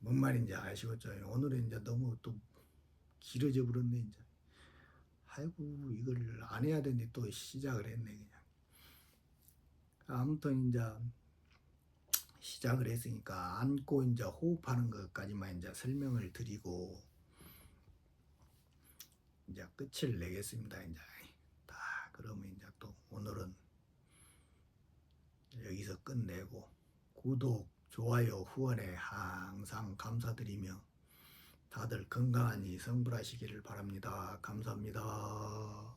뭔 말인지 아시겠죠? 오늘은 이제 너무 또 길어져 버렸네 이제. 아이고, 이걸 안 해야 되는데 또 시작을 했네 그냥. 아무튼 이제 시작을 했으니까 앉고 이제 호흡하는 것까지만 이제 설명을 드리고 이제 끝을 내겠습니다. 이제 다 그러면 이제 또 오늘은 여기서 끝내고, 구독, 좋아요, 후원에 항상 감사드리며 다들 건강하니 성불하시기를 바랍니다. 감사합니다.